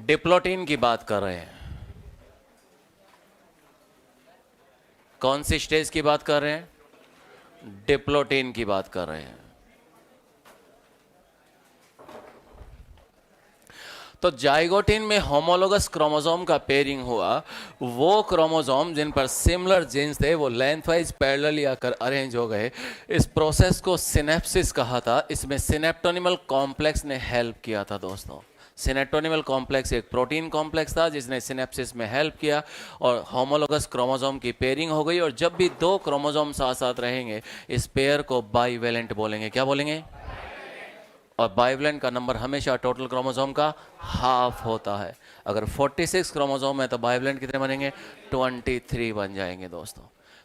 Diplotene की बात कर रहे हैं। कौन सी स्टेज की बात कर रहे हैं? डिप्लोटीन की बात कर रहे हैं। तो जाइगोटिन में होमोलोगस क्रोमोसोम का पेयरिंग हुआ। वो क्रोमोसोम जिन पर सिमिलर जीन्स थे वो लेंथवाइज पैरेलल या कर अरेंज हो गए। इस प्रोसेस को सिनेप्सिस कहा था। इसमें सिनेप्टोनिमल कॉम्प्लेक्स ने हेल्प किया था दोस्तों। सिनेप्टोनिमल कॉम्प्लेक्स एक प्रोटीन कॉम्प्लेक्स था जिसने सिनेप्सिस में हेल्प किया और होमोलोगस क्रोमोसोम की पेयरिंग हो गई। और जब भी दो क्रोमोसोम साथ साथ रहेंगे इस पेयर को बाइवेलेंट बोलेंगे। क्या बोलेंगे? और बाइवेलेंट का नंबर हमेशा टोटल क्रोमोसोम का हाफ होता है। अगर 46 क्रोमोसोम है तो बाइवेलेंट कितने बनेंगे? 23 बन जाएंगे दोस्तों।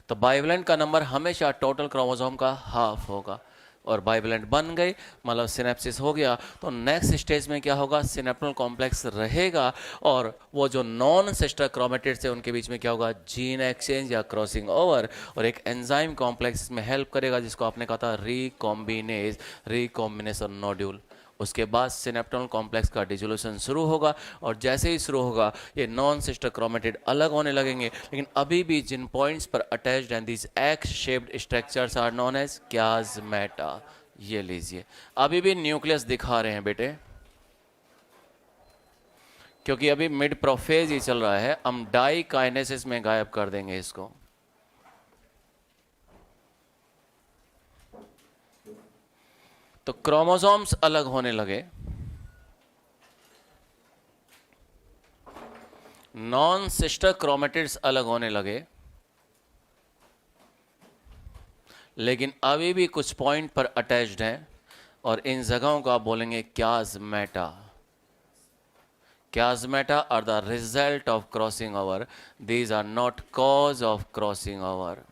तो बाइवेलेंट का नंबर हमेशा टोटल क्रोमोसोम का हाफ होगा। और बाइवेलेंट बन गई मतलब सिनेप्सिस हो गया। तो नेक्स्ट स्टेज में क्या होगा? सिनेप्टोनल कॉम्प्लेक्स रहेगा और वो जो नॉन सिस्टर क्रोमेटिड्स है उनके बीच में क्या होगा? जीन एक्सचेंज या क्रॉसिंग ओवर। और एक एंजाइम कॉम्प्लेक्स में हेल्प करेगा जिसको आपने कहा था रिकॉम्बिनेशन नोड्यूल। उसके बाद सिनेप्टोनल कॉम्प्लेक्स का डिसोल्यूशन शुरू होगा और जैसे ही शुरू होगा ये नॉन सिस्टर क्रोमेटिड अलग होने लगेंगे। लेकिन अभी भी जिन पॉइंट्स पर अटैच्ड हैं this x shaped structures are known as chiasmata. ये लीजिए अभी भी न्यूक्लियस दिखा रहे हैं बेटे क्योंकि अभी मिड प्रोफेज ही चल रहा है। हम डाई काइनेसिस में गायब कर देंगे इसको। तो क्रोमोसोम्स अलग होने लगे, नॉन सिस्टर क्रोमेटिड्स अलग होने लगे, लेकिन अभी भी कुछ पॉइंट पर अटैच्ड हैं और इन जगहों को आप बोलेंगे क्याज़मेटा। Chiasmata are the result of crossing over. These are not cause of crossing over.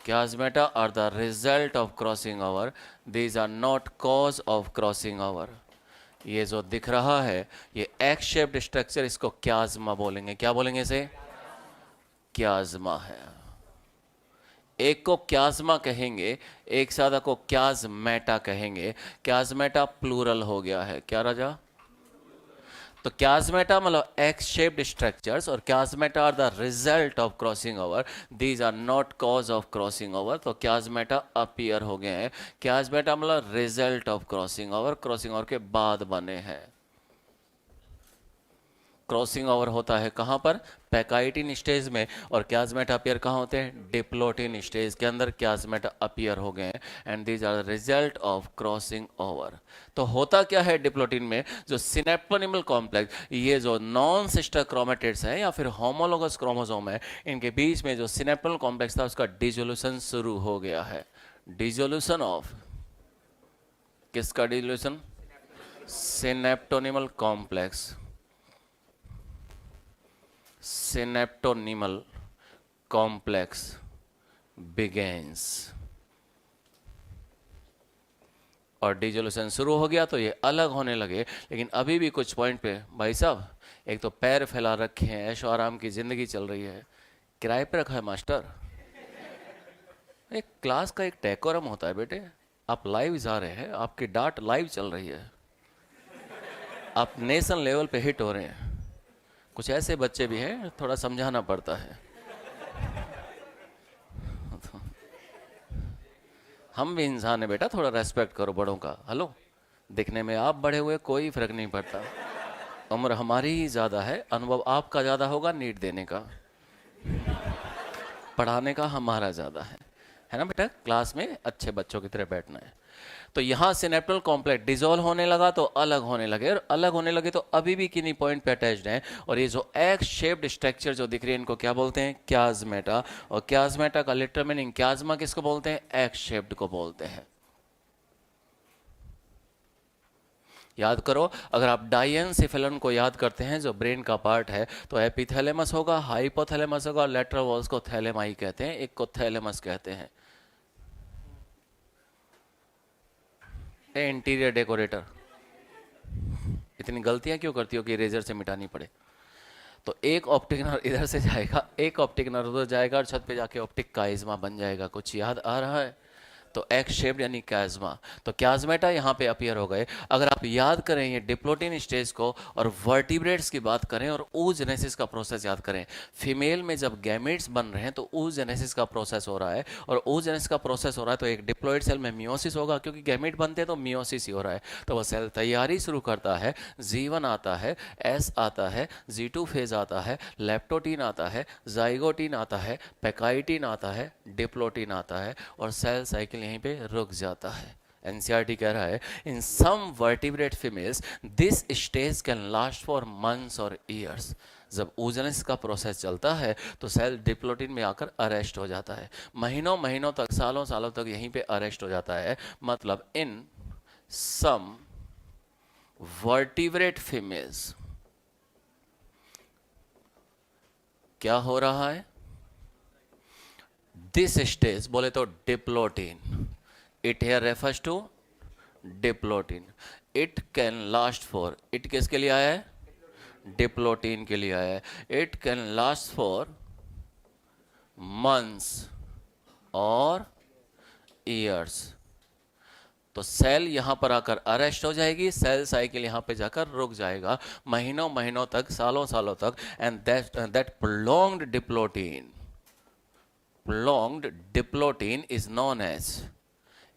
Chiasmata are the result of crossing over. These are not cause of crossing over. ये जो दिख रहा है ये एक्स शेप्ड स्ट्रक्चर इसको क्याज़मा बोलेंगे। क्या बोलेंगे इसे? क्याज़मा है। एक को क्याज़मा कहेंगे, एक सादा को क्याज़मेटा कहेंगे। क्याज़मेटा प्लूरल हो गया है। क्या राजा? तो क्याज़मेटा मतलब एक्स शेप्ड स्ट्रक्चर्स और chiasmata are the result of crossing over. These are not cause of crossing over. तो क्याज़मेटा अपीयर हो गए हैं। क्याज़मेटा मतलब result of crossing over, crossing over के बाद बने हैं। क्रॉसिंग ओवर होता है कहाँ पर? पैकाइटिन स्टेज में। और क्याज़मेटा अपीयर कहाँ होते हैं? डिप्लोटिन स्टेज के अंदर क्याज़मेटा अपीयर हो गए हैं and these are the result of crossing over. तो होता क्या है डिप्लोटिन में? जो सिनेप्टोनिमल कॉम्प्लेक्स, ये जो नॉन सिस्टर क्रोमेटिड्स हैं या फिर होमोलोगस क्रोमोसोम है, इनके बीच में जो सिनेप्टोनल कॉम्प्लेक्स था उसका डिसोल्यूशन शुरू हो गया है। डिसोल्यूशन ऑफ किसका dissolution? Synaptonemal complex. Synaptonemal complex begins. और डिसोल्यूशन शुरू हो गया तो ये अलग होने लगे। लेकिन अभी भी कुछ पॉइंट पे भाई साहब एक तो पैर फैला रखे हैं, ऐशो आराम की जिंदगी चल रही है। किराए पे रखा है मास्टर। एक क्लास का एक डेकोरम होता है बेटे। आप लाइव जा रहे हैं, आपकी डांट लाइव चल रही है, आप नेशनल लेवल पे हिट हो रहे हैं। कुछ ऐसे बच्चे भी हैं थोड़ा समझाना पड़ता है। हम भी इंसान है बेटा, थोड़ा रेस्पेक्ट करो बड़ों का। हेलो, दिखने में आप बड़े हुए कोई फर्क नहीं पड़ता। उम्र हमारी ही ज़्यादा है, अनुभव आपका ज़्यादा होगा नीट देने का, पढ़ाने का हमारा ज़्यादा है ना बेटा। क्लास में अच्छे बच्चों की तरह बैठना है। तो यहाँ सिनेप्टोनल कॉम्प्लेक्स डिसॉल्व होने लगा तो अलग होने लगे, और अलग होने लगे तो अभी भी किन्हीं पॉइंट पे अटैच्ड हैं। और ये जो एक्स शेप्ड स्ट्रक्चर जो दिख रही है इनको क्या बोलते हैं? क्याज़मेटा। और क्याज़मेटा का लिटरल मीनिंग क्याज़मा किसको बोलते हैं? एक्स शेप्ड को बोलते हैं। याद करो, अगर आप डायनसिफेलन को याद करते हैं जो ब्रेन का पार्ट है, तो एपिथैलेमस होगा, हाइपोथैलेमस होगा, लेटरल वॉल्स को थैलेमाई कहते हैं, एक को थैलेमस कहते हैं। इंटीरियर डेकोरेटर, इतनी गलतियां क्यों करती हो कि इरेजर से मिटानी पड़े? तो एक ऑप्टिक नर्व इधर से जाएगा, एक ऑप्टिक नर्व उधर जाएगा और छत पे जाके ऑप्टिक काइज़मा बन जाएगा। कुछ याद आ रहा है? तो एक्स शेप्ड यानी कैजमा, तो कैजमेटा यहाँ पे अपीयर हो गए। अगर आप याद करें ये डिप्लोटिन स्टेज को और वर्टिब्रेट्स की बात करें और oogenesis का प्रोसेस याद करें, फीमेल में जब गैमेट्स बन रहे हैं तो oogenesis का प्रोसेस हो रहा है, और oogenesis का प्रोसेस हो रहा है तो एक डिप्लॉइड सेल में मियोसिस होगा, क्योंकि गैमेट बनते हैं तो मियोसिस ही हो रहा है। तो वह सेल तैयारी शुरू करता है, G1 आता है, S आता है, G2 फेज आता है, लेप्टोटीन आता है, जाइगोटीन आता है, पैकाइटिन आता है, डिप्लोटीन आता है, और सेल साइकिल यहीं पे रुक जाता है। एनसीईआरटी कह रहा है in some vertebrate females this stage can last for months और ईयर्स। जब oogenesis का प्रोसेस चलता है तो सेल डिप्लोटिन में आकर अरेस्ट हो जाता है, महीनों महीनों तक, सालों सालों तक यहीं पे अरेस्ट हो जाता है। मतलब इन सम वर्टिब्रेट फीमेल्स क्या हो रहा है, दिस स्टेज बोले तो diplotene, it here refers to diplotene, it can last for, it किसके लिए आया है, डिप्लोटिन के लिए आया है, it can last for months और ईयर्स। तो सेल यहां पर आकर अरेस्ट हो जाएगी, सेल साइकिल यहां पे जाकर रुक जाएगा महीनों महीनों तक, सालों सालों तक, and that prolonged diplotene is known as,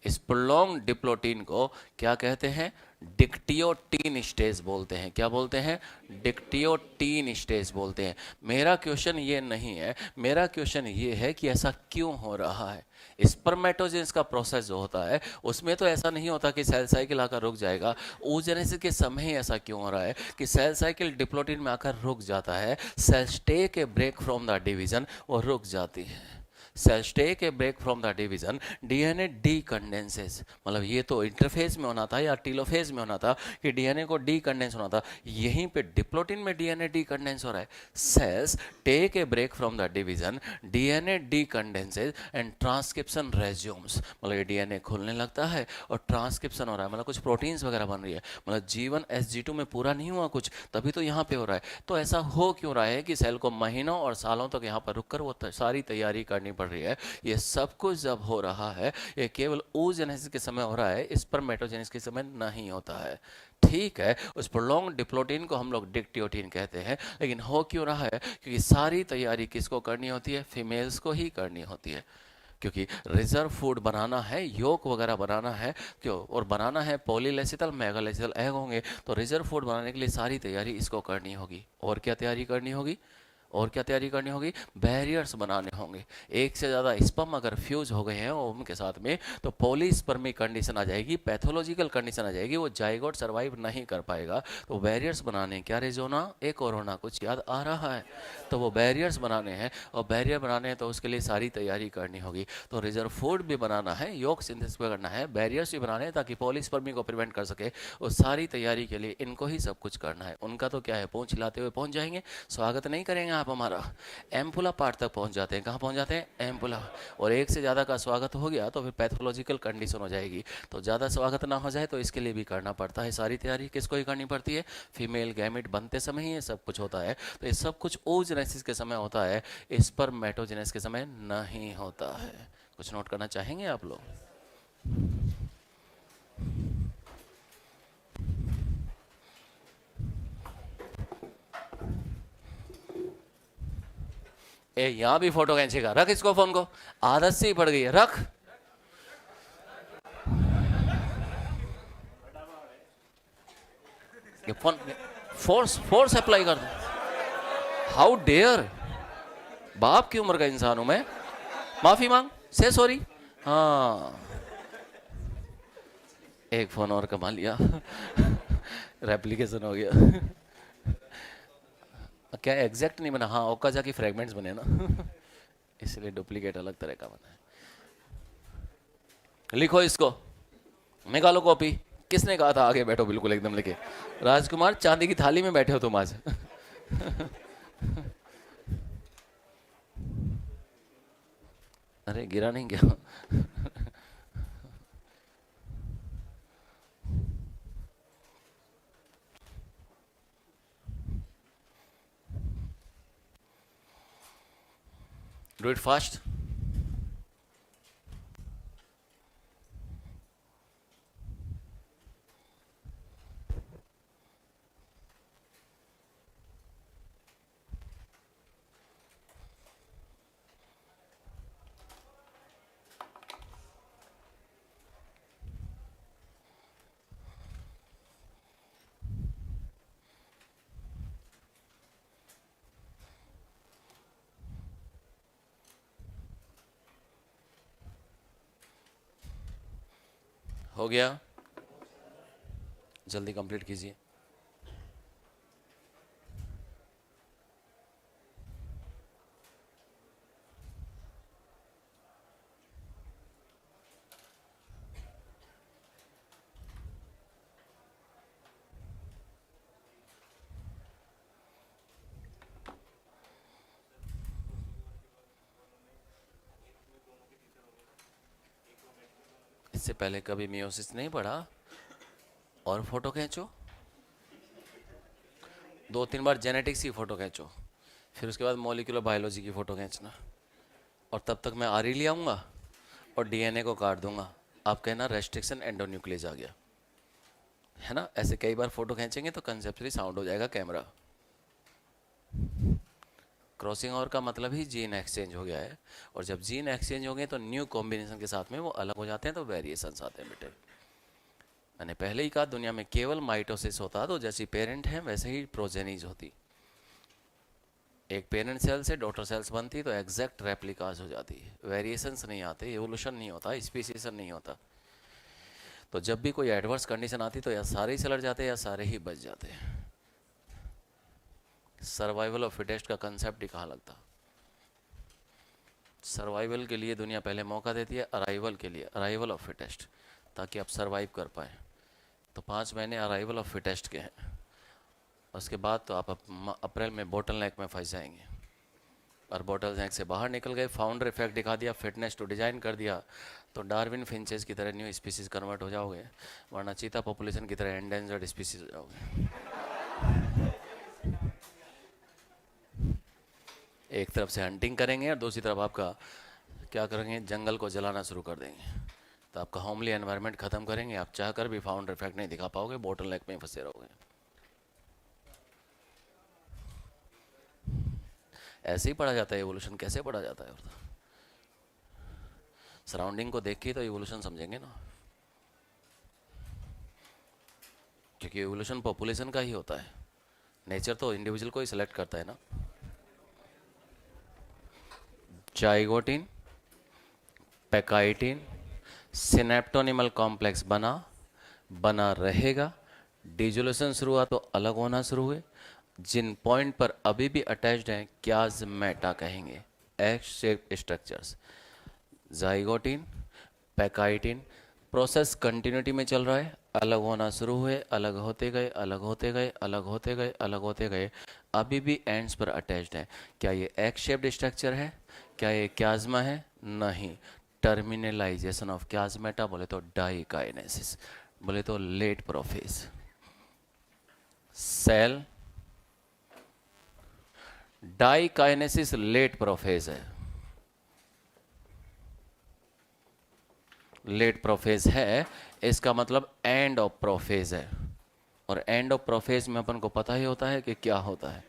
इस प्रोलॉन्ग डिप्लोटिन को क्या कहते हैं, डिक्टियोटीन स्टेज बोलते हैं। क्या बोलते हैं, डिक्टियोटीन स्टेज बोलते हैं। मेरा क्वेश्चन ये नहीं है, मेरा क्वेश्चन ये है कि ऐसा क्यों हो रहा है। स्पर्मेटोजेनेसिस का प्रोसेस जो होता है उसमें तो ऐसा नहीं होता कि सेल साइकिल आकर रुक जाएगा, oogenesis के समय ही ऐसा क्यों हो रहा है कि सेल साइकिल डिप्लोटिन में आकर रुक जाता है, cells take a break from the division, वो रुक जाती है। Cells take a break from the division, DNA decondenses, मतलब ये तो इंटरफेज में होना था या टीलोफेज में होना था कि डीएनए को डीकंडेंस होना था, यहीं पे डिप्लोटिन में डीएनए डीकंडेंस हो रहा है। Cells take a break from the division, DNA decondenses and transcription resumes, मतलब ये डीएनए खुलने लगता है और ट्रांसक्रिप्शन हो रहा है, मतलब कुछ प्रोटीन्स वगैरह बन रही है, मतलब G1 SG2 में पूरा नहीं हुआ कुछ, तभी तो यहाँ पे हो रहा है। तो ऐसा हो क्यों रहा है कि सेल को महीनों और सालों तक यहाँ पर रुककर वो सारी तैयारी करनी पड़ रही है। ये सब कुछ जब हो रहा है ये केवल oogenesis के समय हो रहा है, स्पर्मेटोजेनेसिस के समय नहीं होता है। ठीक है, उस प्रोलॉन्ग डिप्लोटिन को हम लोग डिक्टियोटिन कहते हैं, लेकिन हो क्यों रहा है, क्योंकि सारी तैयारी किसको करनी होती है, फीमेल्स को ही करनी होती है, क्योंकि रिजर्व फूड बनाना है, योक वगैरह बनाना है, क्यों, और बनाना है पॉलीलेसिथल मेगालेसिथल एग होंगे, तो रिजर्व फूड बनाने के लिए सारी तैयारी इसको करनी होगी। और क्या तैयारी करनी होगी, और क्या तैयारी करनी होगी, बैरियर्स बनाने होंगे। एक से ज़्यादा स्पर्म अगर फ्यूज हो गए हैं ओवम के साथ में तो पॉलीस्पर्मिक कंडीशन आ जाएगी, पैथोलॉजिकल कंडीशन आ जाएगी, वो जाइगोट सर्वाइव नहीं कर पाएगा। तो बैरियर्स बनाने, क्या रेजोना, एक और होना, कुछ याद आ रहा है, तो वो बैरियर्स बनाने हैं, और बैरियर बनाने हैं तो उसके लिए सारी तैयारी करनी होगी। तो रिजर्व फूड भी बनाना है, योग सिंथेसिस भी करना है, बैरियर्स भी बनाने हैं ताकि पॉलीस्पर्मी को प्रिवेंट कर सके, उस सारी तैयारी के लिए इनको ही सब कुछ करना है। उनका तो क्या है, पहुँच हिलाते हुए पहुँच जाएंगे, स्वागत नहीं करेंगे आप हमारा, एम्पुला पार्ट तक पहुंच जाते हैं। कहाँ पहुंच जाते हैं, एम्पुला, और एक से ज़्यादा का स्वागत हो गया तो फिर पैथोलॉजिकल कंडीशन हो जाएगी। तो ज़्यादा स्वागत ना हो जाए तो इसके लिए भी करना पड़ता है, सारी तैयारी किसको ही करनी पड़ती है, फीमेल गैमेट बनते समय ही ये सब कुछ होता है। तो ये सब कुछ oogenesis के समय होता है, स्पर्मेटोजेनेसिस के समय नहीं होता है। कुछ नोट करना चाहेंगे आप लोग, ए यहां भी फोटो खींचेगा, रख इसको, फोन को, आदत से ही पड़ गई है, रख। ये फोन फोर्स फोर्स अप्लाई कर दो, हाउ डेयर, बाप की उम्र का इंसान हूं मैं, माफी मांग, से सॉरी। हाँ, एक फोन और कमा लिया, रेप्लिकेशन हो गया। क्या एग्जैक्ट नहीं बना, हाँ ओकाजा की फ्रेगमेंट्स बने ना, इसलिए डुप्लीकेट अलग तरह का बना है। लिखो इसको, निकालो कॉपी, किसने कहा था आगे बैठो, बिल्कुल एकदम लिखे। राजकुमार चांदी की थाली में बैठे हो तुम आज। अरे गिरा नहीं क्या, डू इट फास्ट। हो गया, जल्दी कंप्लीट कीजिए। इससे पहले कभी मियोसिस नहीं पढ़ा? और फोटो खींचो, 2-3 बार जेनेटिक्स की फ़ोटो खींचो, फिर उसके बाद मॉलिक्यूलर बायोलॉजी की फ़ोटो खींचना, और तब तक मैं आरी ले आऊँगा और डीएनए को काट दूंगा। आप कहना रेस्ट्रिक्शन एंडोन्यूक्लियस आ गया, है ना? ऐसे कई बार फ़ोटो खींचेंगे तो कंसेप्चुअली साउंड हो जाएगा कैमरा। क्रॉसिंग ओवर का मतलब ही जीन एक्सचेंज हो गया है, और जब जीन एक्सचेंज हो गए तो न्यू कॉम्बिनेशन के साथ में वो अलग हो जाते हैं, तो वेरिएशंस आते हैं बेटे। मैंने पहले ही कहा दुनिया में केवल माइटोसिस होता, तो जैसी पेरेंट है वैसे ही प्रोजेनीज होती। एक पेरेंट सेल से डॉटर सेल्स बनती तो एग्जैक्ट रेप्लिकास हो जाती है, वेरिएशंस नहीं आते, एवोल्यूशन नहीं होता, स्पीसीशन नहीं होता। तो जब भी कोई एडवर्स कंडीशन आती तो या सारे ही सलट जाते या सारे ही बच जाते। सर्वाइवल ऑफ फिटेस्ट का कंसेप्ट ही कहाँ लगता? सर्वाइवल के लिए दुनिया पहले मौका देती है, अराइवल के लिए अराइवल ऑफ फिटेस्ट, ताकि आप सर्वाइव कर पाए। तो 5 महीने अराइवल ऑफ फिटेस्ट के हैं, उसके बाद तो आप अप्रैल में बोटल नेक में फंस जाएंगे। और बोटल नेक से बाहर निकल गए, फाउंडर इफेक्ट दिखा दिया, फिटनेस टू डिजाइन कर दिया, तो डार्विन फिंचेस की तरह न्यू स्पीसीज कन्वर्ट हो जाओगे, वरना चीता पॉपुलेशन की तरह एंडेंजर्ड स्पीसीज हो जाओगे। एक तरफ से हंटिंग करेंगे और दूसरी तरफ आपका क्या करेंगे, जंगल को जलाना शुरू कर देंगे, तो आपका होमली एनवायरनमेंट खत्म करेंगे। आप चाहकर भी फाउंडर इफेक्ट नहीं दिखा पाओगे, बोटल नेक में फंसे रहोगे। ऐसे ही पढ़ा जाता है एवोल्यूशन, कैसे पढ़ा जाता है? सराउंडिंग को देख के तो एवोल्यूशन समझेंगे ना, क्योंकि एवोल्यूशन पॉपुलेशन का ही होता है, नेचर तो इंडिविजुअल को ही सिलेक्ट करता है ना। जाइगोटिन, पैकाइटिन, सिनेप्टोनिमल कॉम्प्लेक्स बना रहेगा। डिजोल्यूशन शुरू हुआ तो अलग होना शुरू हुए, जिन पॉइंट पर अभी भी अटैच्ड हैं क्याज़मेटा कहेंगे, x shape structures. Zygotene, pachytene, process continuity में चल रहा है, अलग होना शुरू हुए, अलग होते गए, अलग होते गए, अलग होते गए, अलग होते गए, अभी भी एंड्स पर अटैच्ड है। क्या ये एक्स शेप्ड स्ट्रक्चर है? क्या ये क्याज़मा है? नहीं। टर्मिनलाइजेशन ऑफ क्याज़मेटा बोले तो डाइकाइनेसिस, बोले तो late prophase. Cell diakinesis late prophase है, लेट प्रोफेज है, इसका मतलब एंड ऑफ प्रोफेज है। और एंड ऑफ प्रोफेज में अपन को पता ही होता है कि क्या होता है,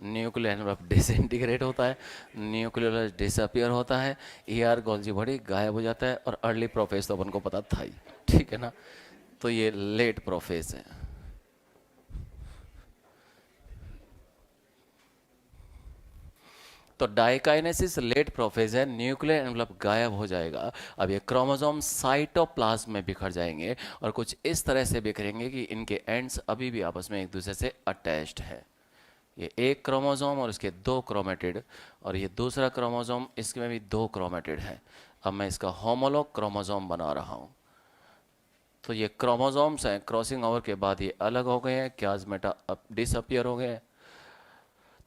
न्यूक्लियर एनवलप डिसइंटीग्रेट होता है, न्यूक्लियर डिसअपियर होता है, ईआर गोल्जी बॉडी गायब हो जाता है, और अर्ली प्रोफेज तो अपन को पता था ही, ठीक है ना। तो ये लेट प्रोफेज है। तो डाइकाइनेसिस लेट प्रोफेज है, न्यूक्लियर एनवलप गायब हो जाएगा। अब ये क्रोमोसोम साइटोप्लाज्म में बिखर जाएंगे, और कुछ इस तरह से बिखरेंगे कि इनके एंड्स अभी भी आपस में एक दूसरे से अटैच्ड है। ये एक क्रोमोसोम और इसके 2 क्रोमेटिड, और ये दूसरा क्रोमोसोम, इसमें भी 2 क्रोमेटिड है। अब मैं इसका होमोलॉग क्रोमोसोम बना रहा हूँ। तो ये क्रोमोसोम्स हैं, क्रॉसिंग ओवर के बाद ये अलग हो गए हैं, क्याज़मेटा अब डिसअपियर हो गए,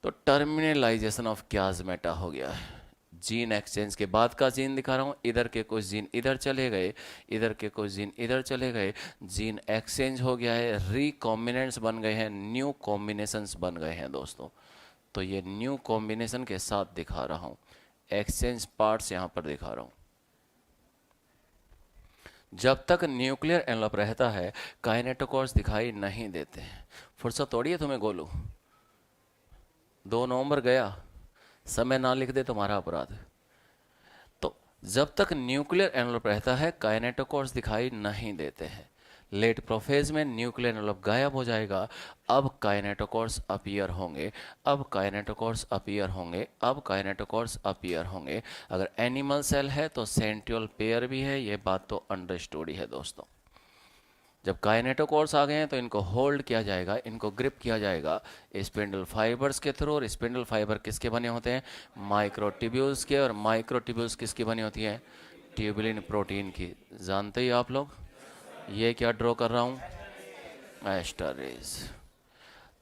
तो टर्मिनलाइजेशन ऑफ क्याज़मेटा हो गया है। जीन एक्सचेंज के बाद का जीन दिखा रहा हूँ, इधर के कुछ जीन इधर चले गए, इधर के कुछ जीन इधर चले गए, जीन एक्सचेंज हो गया है, रिकॉम्बिनेंट्स बन गए हैं, न्यू कॉम्बिनेशंस बन गए हैं दोस्तों। तो ये न्यू कॉम्बिनेशन के साथ दिखा रहा हूँ, एक्सचेंज पार्ट्स यहाँ पर दिखा रहा हूँ। जब तक न्यूक्लियर एनवलप रहता है काइनेटोकोर्स दिखाई नहीं देते हैं। फुर्सत थोड़ी है तुम्हें गोलू, 2 नवंबर गया, समय ना लिख दे तुम्हारा अपराध। तो जब तक न्यूक्लियर एनवलप रहता है काइनेटोकोर्स दिखाई नहीं देते हैं। लेट प्रोफेज में न्यूक्लियर एनवलप गायब हो जाएगा, अब काइनेटोकोर्स अपीयर होंगे, अब काइनेटोकोर्स अपीयर होंगे, अब काइनेटोकोर्स अपीयर होंगे। अगर एनिमल सेल है तो सेंट्रियोल पेयर भी है, ये बात तो अंडरस्टूड ही है दोस्तों। जब काइनेटोकोर्स आ गए हैं तो इनको होल्ड किया जाएगा, इनको ग्रिप किया जाएगा स्पिंडल फाइबर्स के थ्रू। और स्पिंडल फाइबर किसके बने होते हैं? माइक्रोट्यूब्यूल्स के। और माइक्रोट्यूब्यूल्स किसकी बनी होती है? ट्यूबुलिन प्रोटीन की। जानते ही आप लोग। ये क्या ड्रॉ कर रहा हूँ? एस्टरेज।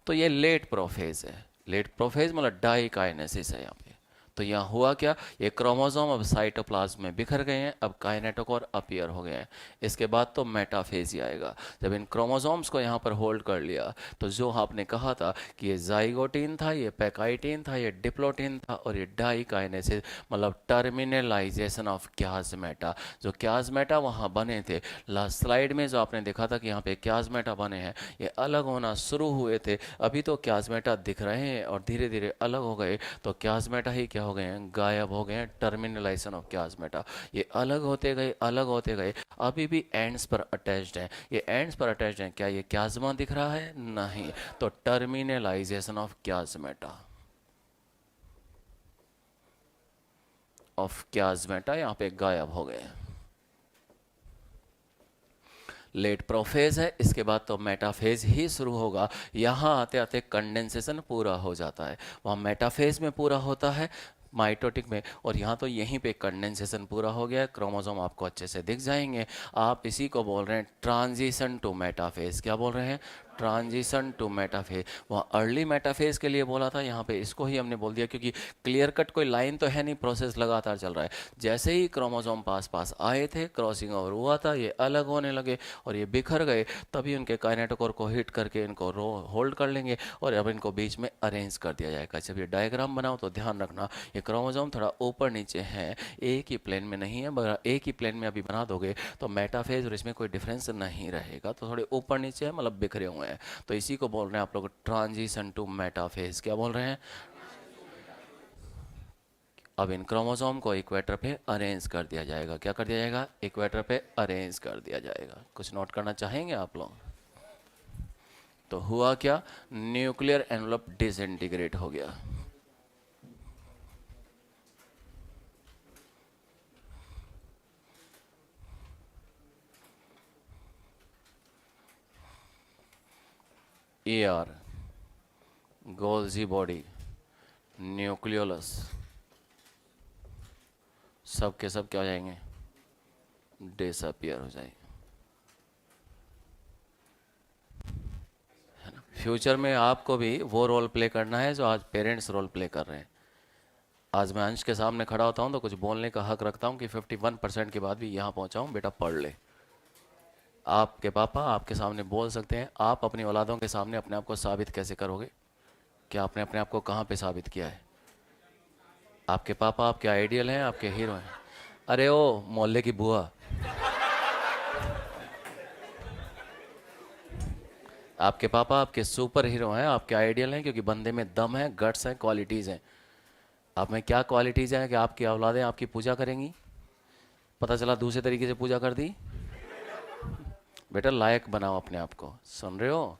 तो ये लेट प्रोफेज है। लेट प्रोफेज मतलब डाई काइनेसिस है यहाँ पे। तो यहाँ हुआ क्या, ये क्रोमोसोम अब साइटोप्लाज्म में बिखर गए हैं, अब काइनेटोकोर अपीयर हो गए हैं। इसके बाद तो मेटाफेज ही आएगा। जब इन क्रोमोसोम्स को यहाँ पर होल्ड कर लिया तो जो आपने कहा था कि ये जाइगोटिन था, ये पैकाइटिन था, ये डिप्लोटिन था, और ये डाई काइनेसिस मतलब टर्मिनलाइजेशन ऑफ क्याजमेटा। जो क्याजमेटा वहाँ बने थे, लास्ट स्लाइड में जो आपने देखा था कि यहाँ पे क्याजमेटा बने हैं, ये अलग होना शुरू हुए थे। अभी तो क्याजमेटा दिख रहे हैं और धीरे धीरे अलग हो गए। तो क्याजमेटा ही क्या हो गए हैं? गायब हो गए हैं। Terminalization of chiasmata. ये अलग होते गए, अलग होते गए, अभी भी एंड्स पर अटैच्ड हैं। ये एंड्स पर अटैच्ड हैं। क्या ये क्याजमा दिख रहा है? नहीं। तो टर्मिनलाइजेशन ऑफ क्याजमेटा, ऑफ क्याजमेटा यहाँ पे गायब हो गए। लेट प्रोफेज है, इसके बाद तो मेटाफेज ही शुरू होगा। यहाँ आते आते कंडेंसेशन पूरा हो जाता है, वहाँ मेटाफेज में पूरा होता है माइटोटिक में, और यहाँ तो यहीं पे कंडेंसेशन पूरा हो गया है। क्रोमोसोम आपको अच्छे से दिख जाएंगे। आप इसी को बोल रहे हैं ट्रांजिशन टू मेटाफेज। क्या बोल रहे हैं? Transition to metaphase. वहाँ अर्ली मेटाफेज के लिए बोला था, यहाँ पे इसको ही हमने बोल दिया, क्योंकि क्लियर कट कोई लाइन तो है नहीं, प्रोसेस लगातार चल रहा है। जैसे ही क्रोमोसोम पास पास आए थे, क्रॉसिंग ओवर हुआ था, ये अलग होने लगे और ये बिखर गए, तभी उनके काइनेटोकोर को हिट करके इनको होल्ड कर लेंगे और अब इनको बीच में अरेंज कर दिया जाएगा। जब ये डायग्राम बनाओ तो ध्यान रखना, ये क्रोमोसोम थोड़ा ऊपर नीचे है, एक ही प्लेन में नहीं है। मगर एक ही प्लेन में अभी बना दोगे तो मेटाफेज और इसमें कोई डिफरेंस नहीं रहेगा। तो थोड़े ऊपर नीचे है, मतलब बिखरे हुए हैं। तो इसी को बोल रहे हैं आप लोग ट्रांजिशन टू मेटाफेज। क्या बोल रहे हैं? अब इन क्रोमोसोम को इक्वेटर पे अरेंज कर दिया जाएगा। क्या कर दिया जाएगा? इक्वेटर पे अरेंज कर दिया जाएगा। कुछ नोट करना चाहेंगे आप लोग? तो हुआ क्या, न्यूक्लियर एनवलप डिसइंटीग्रेट हो गया। ER, गोल्जी बॉडी, न्यूक्लियोलस, सब के सब क्या हो जाएंगे? डिसअपियर हो जाएंगे। है ना? फ्यूचर में आपको भी वो रोल प्ले करना है जो आज पेरेंट्स रोल प्ले कर रहे हैं। आज मैं अंश के सामने खड़ा होता हूँ तो कुछ बोलने का हक रखता हूँ कि 51% के बाद भी यहाँ पहुँचा हूँ, बेटा पढ़ ले। आपके पापा आपके सामने बोल सकते हैं, आप अपनी औलादों के सामने अपने आप को साबित कैसे करोगे? क्या आपने अपने आप को कहाँ पे साबित किया है? आपके पापा आपके आइडियल हैं, आपके हीरो हैं। अरे ओ मोहल्ले की बुआ, आपके पापा आपके सुपर हीरो हैं, आपके आइडियल हैं, क्योंकि बंदे में दम है, गट्स हैं, क्वालिटीज़ हैं। आप में क्या क्वालिटीज़ हैं कि आपकी औलादें आपकी पूजा करेंगी? पता चला दूसरे तरीके से पूजा कर दी। बेटा लायक बनाओ अपने आप को। सुन रहे हो?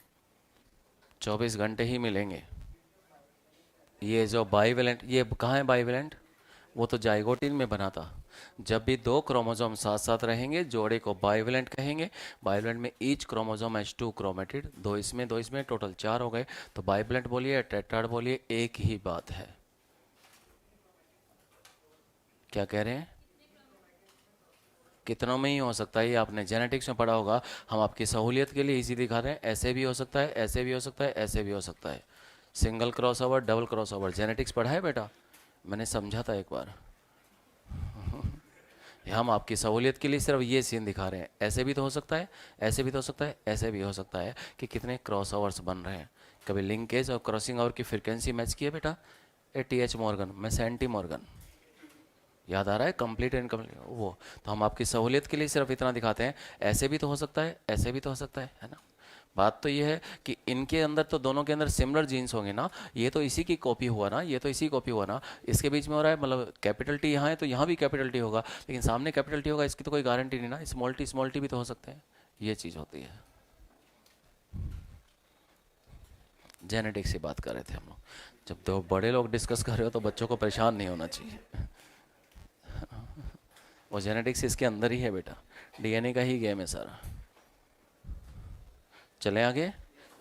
24 घंटे ही मिलेंगे। ये जो बाइवेलेंट, ये कहाँ है बाइवेलेंट? वो तो जाइगोटिन में बना था। जब भी दो क्रोमोसोम साथ साथ रहेंगे, जोड़े को बाइवेलेंट कहेंगे। बाइवेलेंट में ईच क्रोमोसोम हैज 2 क्रोमेटिड, दो इसमें टोटल 4 हो गए। तो बाइवेलेंट बोलिए, टेट्राड बोलिए, एक ही बात है। क्या कह रहे हैं? कितनों में ही हो सकता है, ये आपने जेनेटिक्स में पढ़ा होगा। हम आपकी सहूलियत के लिए इसी दिखा रहे हैं, ऐसे भी हो सकता है, ऐसे भी हो सकता है, ऐसे भी हो सकता है। Single cross over, double cross over, genetics पढ़ा है बेटा? मैंने समझा था एक बार। हम आपकी सहूलियत के लिए सिर्फ ये सीन दिखा रहे हैं। ऐसे भी तो हो सकता है, ऐसे भी तो हो सकता है, ऐसे भी हो सकता है कि कितने क्रॉस ओवर्स बन रहे हैं। कभी लिंकेज और क्रॉसिंग ओवर की फ्रिक्वेंसी मैच की है बेटा? TH मॉर्गन, मैं सेंटी मॉर्गन, याद आ रहा है? कंप्लीट एंड कंप्लीट वो। तो हम आपकी सहूलियत के लिए सिर्फ इतना दिखाते हैं, ऐसे भी तो हो सकता है, ऐसे भी तो हो सकता है ना? बात तो ये है कि इनके अंदर तो दोनों के अंदर सिमिलर जीन्स होंगे ना। ये तो इसी की कॉपी हुआ ना, ये तो इसी कॉपी हुआ ना। इसके बीच में हो रहा है, मतलब कैपिटल टी यहाँ है तो यहाँ भी कैपिटल टी होगा, लेकिन सामने कैपिटल टी होगा, इसकी तो कोई गारंटी नहीं ना। स्मॉल टी भी तो हो सकते हैं। ये चीज़ होती है। जेनेटिक्स से बात कर रहे थे हम लोग। जब तो बड़े लोग डिस्कस कर रहे हो तो बच्चों को परेशान नहीं होना चाहिए। वो जेनेटिक्स इसके अंदर ही है बेटा, DNA का ही गेम है सारा। चलें आगे,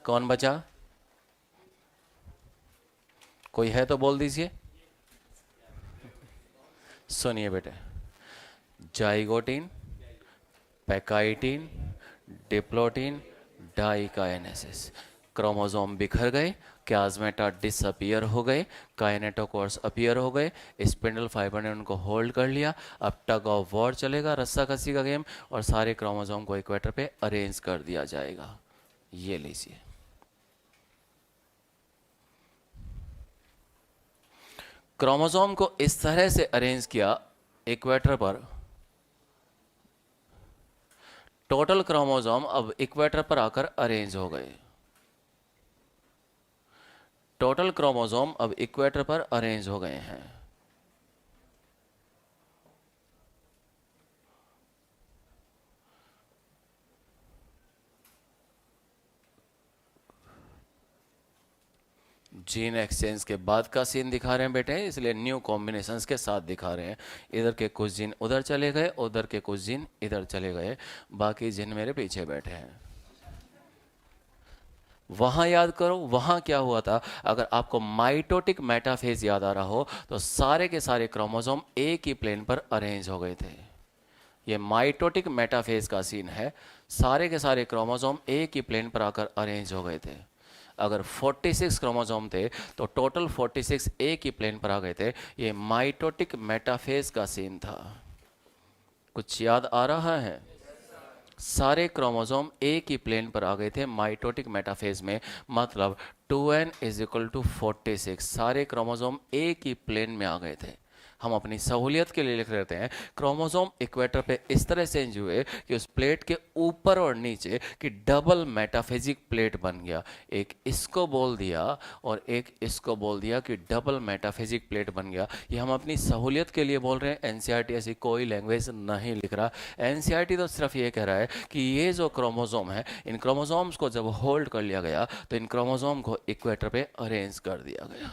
कौन बचा? कोई है तो बोल दीजिए। सुनिए बेटे, जाइगोटिन, पैकाइटिन, डिप्लोटिन, डाइकाइनेसिस। क्रोमोसोम बिखर गए, क्लाज्मेटा डिसअपियर हो गए, काइनेटोकोर्स अपीयर हो गए, स्पिंडल फाइबर ने उनको होल्ड कर लिया। अब टग ऑफ वॉर चलेगा, रस्साकसी का गेम, और सारे क्रोमोसोम को इक्वेटर पे अरेंज कर दिया जाएगा। ये लीजिए, क्रोमोसोम को इस तरह से अरेंज किया इक्वेटर पर। टोटल क्रोमोसोम अब इक्वेटर पर आकर अरेंज हो गए। टोटल क्रोमोसोम अब इक्वेटर पर अरेंज हो गए हैं। जीन एक्सचेंज के बाद का सीन दिखा रहे हैं बेटे, इसलिए न्यू कॉम्बिनेशंस के साथ दिखा रहे हैं। इधर के कुछ जीन उधर चले गए, उधर के कुछ जीन इधर चले गए, बाकी जीन मेरे पीछे बैठे हैं। वहां याद करो, वहां क्या हुआ था। अगर आपको माइटोटिक मेटाफेज याद आ रहा हो तो सारे के सारे क्रोमोसोम एक ही प्लेन पर अरेंज हो गए थे। ये माइटोटिक मेटाफेज का सीन है। सारे के सारे क्रोमोसोम एक ही प्लेन पर आकर अरेंज हो गए थे। अगर 46 क्रोमोसोम थे तो टोटल 46 एक ही प्लेन पर आ गए थे। ये माइटोटिक मेटाफेज का सीन था। कुछ याद आ रहा है? सारे क्रोमोसोम एक ही प्लेन पर आ गए थे माइटोटिक मेटाफेज में, मतलब 2n इज इक्वल टू 46। सारे क्रोमोसोम एक ही प्लेन में आ गए थे। हम अपनी सहूलियत के लिए लिख लेते हैं, क्रोमोसोम इक्वेटर पे इस तरह से इंज हुए कि उस प्लेट के ऊपर और नीचे की डबल मेटाफेजिक प्लेट बन गया। एक इसको बोल दिया और एक इसको बोल दिया कि डबल मेटाफेजिक प्लेट बन गया। ये हम अपनी सहूलियत के लिए बोल रहे हैं, एनसीईआरटी ऐसी कोई लैंग्वेज नहीं लिख रहा। एनसीईआरटी तो सिर्फ ये कह रहा है कि ये जो क्रोमोसोम है, इन क्रोमोसोम्स को जब होल्ड कर लिया गया तो इन क्रोमोसोम को इक्वेटर पे अरेंज कर दिया गया।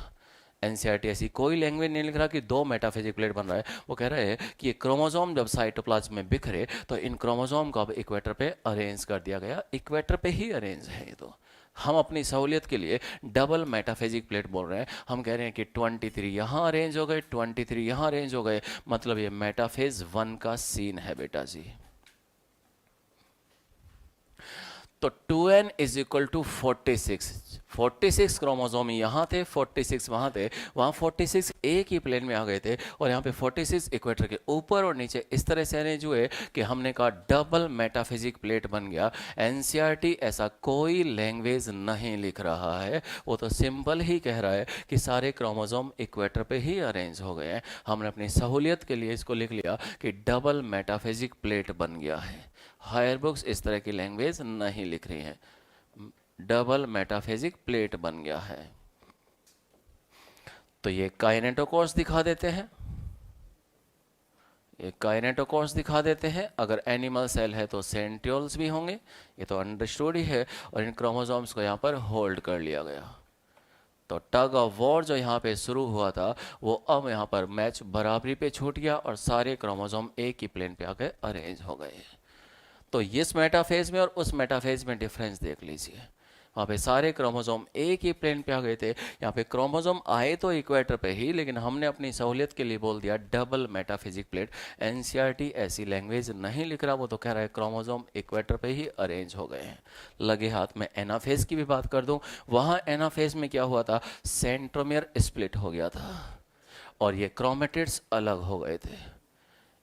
एनसीईआरटी ऐसी कोई लैंग्वेज नहीं लिख रहा कि दो मेटाफिजिक प्लेट बन रहा है। वो कह रहे हैं कि ये क्रोमोसोम जब साइटोप्लाज्म में बिखरे तो इन क्रोमोसोम को अब इक्वेटर पे अरेंज कर दिया गया। इक्वेटर पे ही अरेंज है ये तो। हम अपनी सहूलियत के लिए डबल मेटाफिजिक प्लेट बोल रहे हैं। हम कह रहे हैं कि 23 यहाँ अरेंज हो गए, 23 यहाँ अरेंज हो गए, मतलब ये मेटाफेज 1 का सीन है बेटा जी। तो 2n is equal to 46 chromosome यहाँ थे, 46 वहाँ थे। वहाँ 46 एक ही प्लेन में आ गए थे और यहाँ पे 46 इक्वेटर के ऊपर और नीचे इस तरह से अरेंज हुए कि हमने कहा डबल मेटाफिजिक प्लेट बन गया। एनसीईआरटी ऐसा कोई लैंग्वेज नहीं लिख रहा है, वो तो सिंपल ही कह रहा है कि सारे क्रोमोसोम इक्वेटर पे ही अरेंज हो गए हैं। हमने अपनी सहूलियत के लिए इसको लिख लिया कि डबल मेटाफिजिक प्लेट बन गया है। हायर बुक्स इस तरह की लैंग्वेज नहीं लिख रही हैं। डबल मेटाफेजिक प्लेट बन गया है। तो ये काइनेटोकोर्स दिखा देते हैं, ये काइनेटोकोर्स दिखा देते हैं। अगर एनिमल सेल है तो सेंट्रियोल्स भी होंगे, ये तो अंडरस्टूड ही है। और इन क्रोमोसोम्स को यहाँ पर होल्ड कर लिया गया। तो टग ऑफ वॉर जो यहाँ पे शुरू हुआ था वो अब यहाँ पर मैच बराबरी पे छूट गया और सारे क्रोमोसोम एक ही प्लेन पे आके अरेंज हो गए। तो इस मेटाफेज में और उस मेटाफेज में डिफरेंस देख लीजिए। वहाँ पे सारे क्रोमोसोम एक ही प्लेन पे आ गए थे, यहाँ पे क्रोमोसोम आए तो इक्वेटर पे ही, लेकिन हमने अपनी सहूलियत के लिए बोल दिया डबल मेटाफिजिक प्लेट। एनसीईआरटी ऐसी लैंग्वेज नहीं लिख रहा, वो तो कह रहा है क्रोमोसोम इक्वेटर पे ही अरेंज हो गए हैं। लगे हाथ में एनाफेज की भी बात कर दूँ। वहाँ एनाफेज में क्या हुआ था, सेंट्रोमियर स्प्लिट हो गया था और ये क्रोमेटिड्स अलग हो गए थे।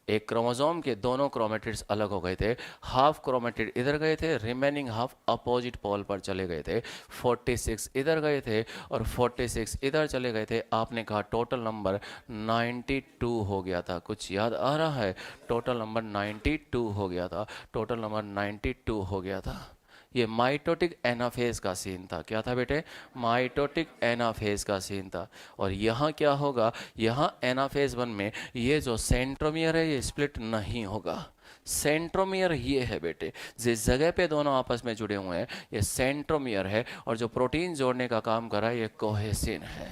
एक क्रोमोसोम के दोनों क्रोमेटिड्स अलग हो गए थे। हाफ क्रोमेटिड इधर गए थे, रिमेनिंग हाफ अपोजिट पोल पर चले गए थे। 46 इधर गए थे और 46 इधर चले गए थे। आपने कहा टोटल नंबर 92 हो गया था। कुछ याद आ रहा है? टोटल नंबर 92 हो गया था। टोटल नंबर 92 हो गया था। ये माइटोटिक एनाफेज का सीन था। क्या था बेटे? माइटोटिक एनाफेज का सीन था। और यहाँ क्या होगा, यहाँ एनाफेज 1 में ये जो सेंट्रोमियर है ये स्प्लिट नहीं होगा। सेंट्रोमियर ये है बेटे, जिस जगह पे दोनों आपस में जुड़े हुए हैं ये सेंट्रोमियर है, और जो प्रोटीन जोड़ने का काम कर रहा है ये कोहेसिन है।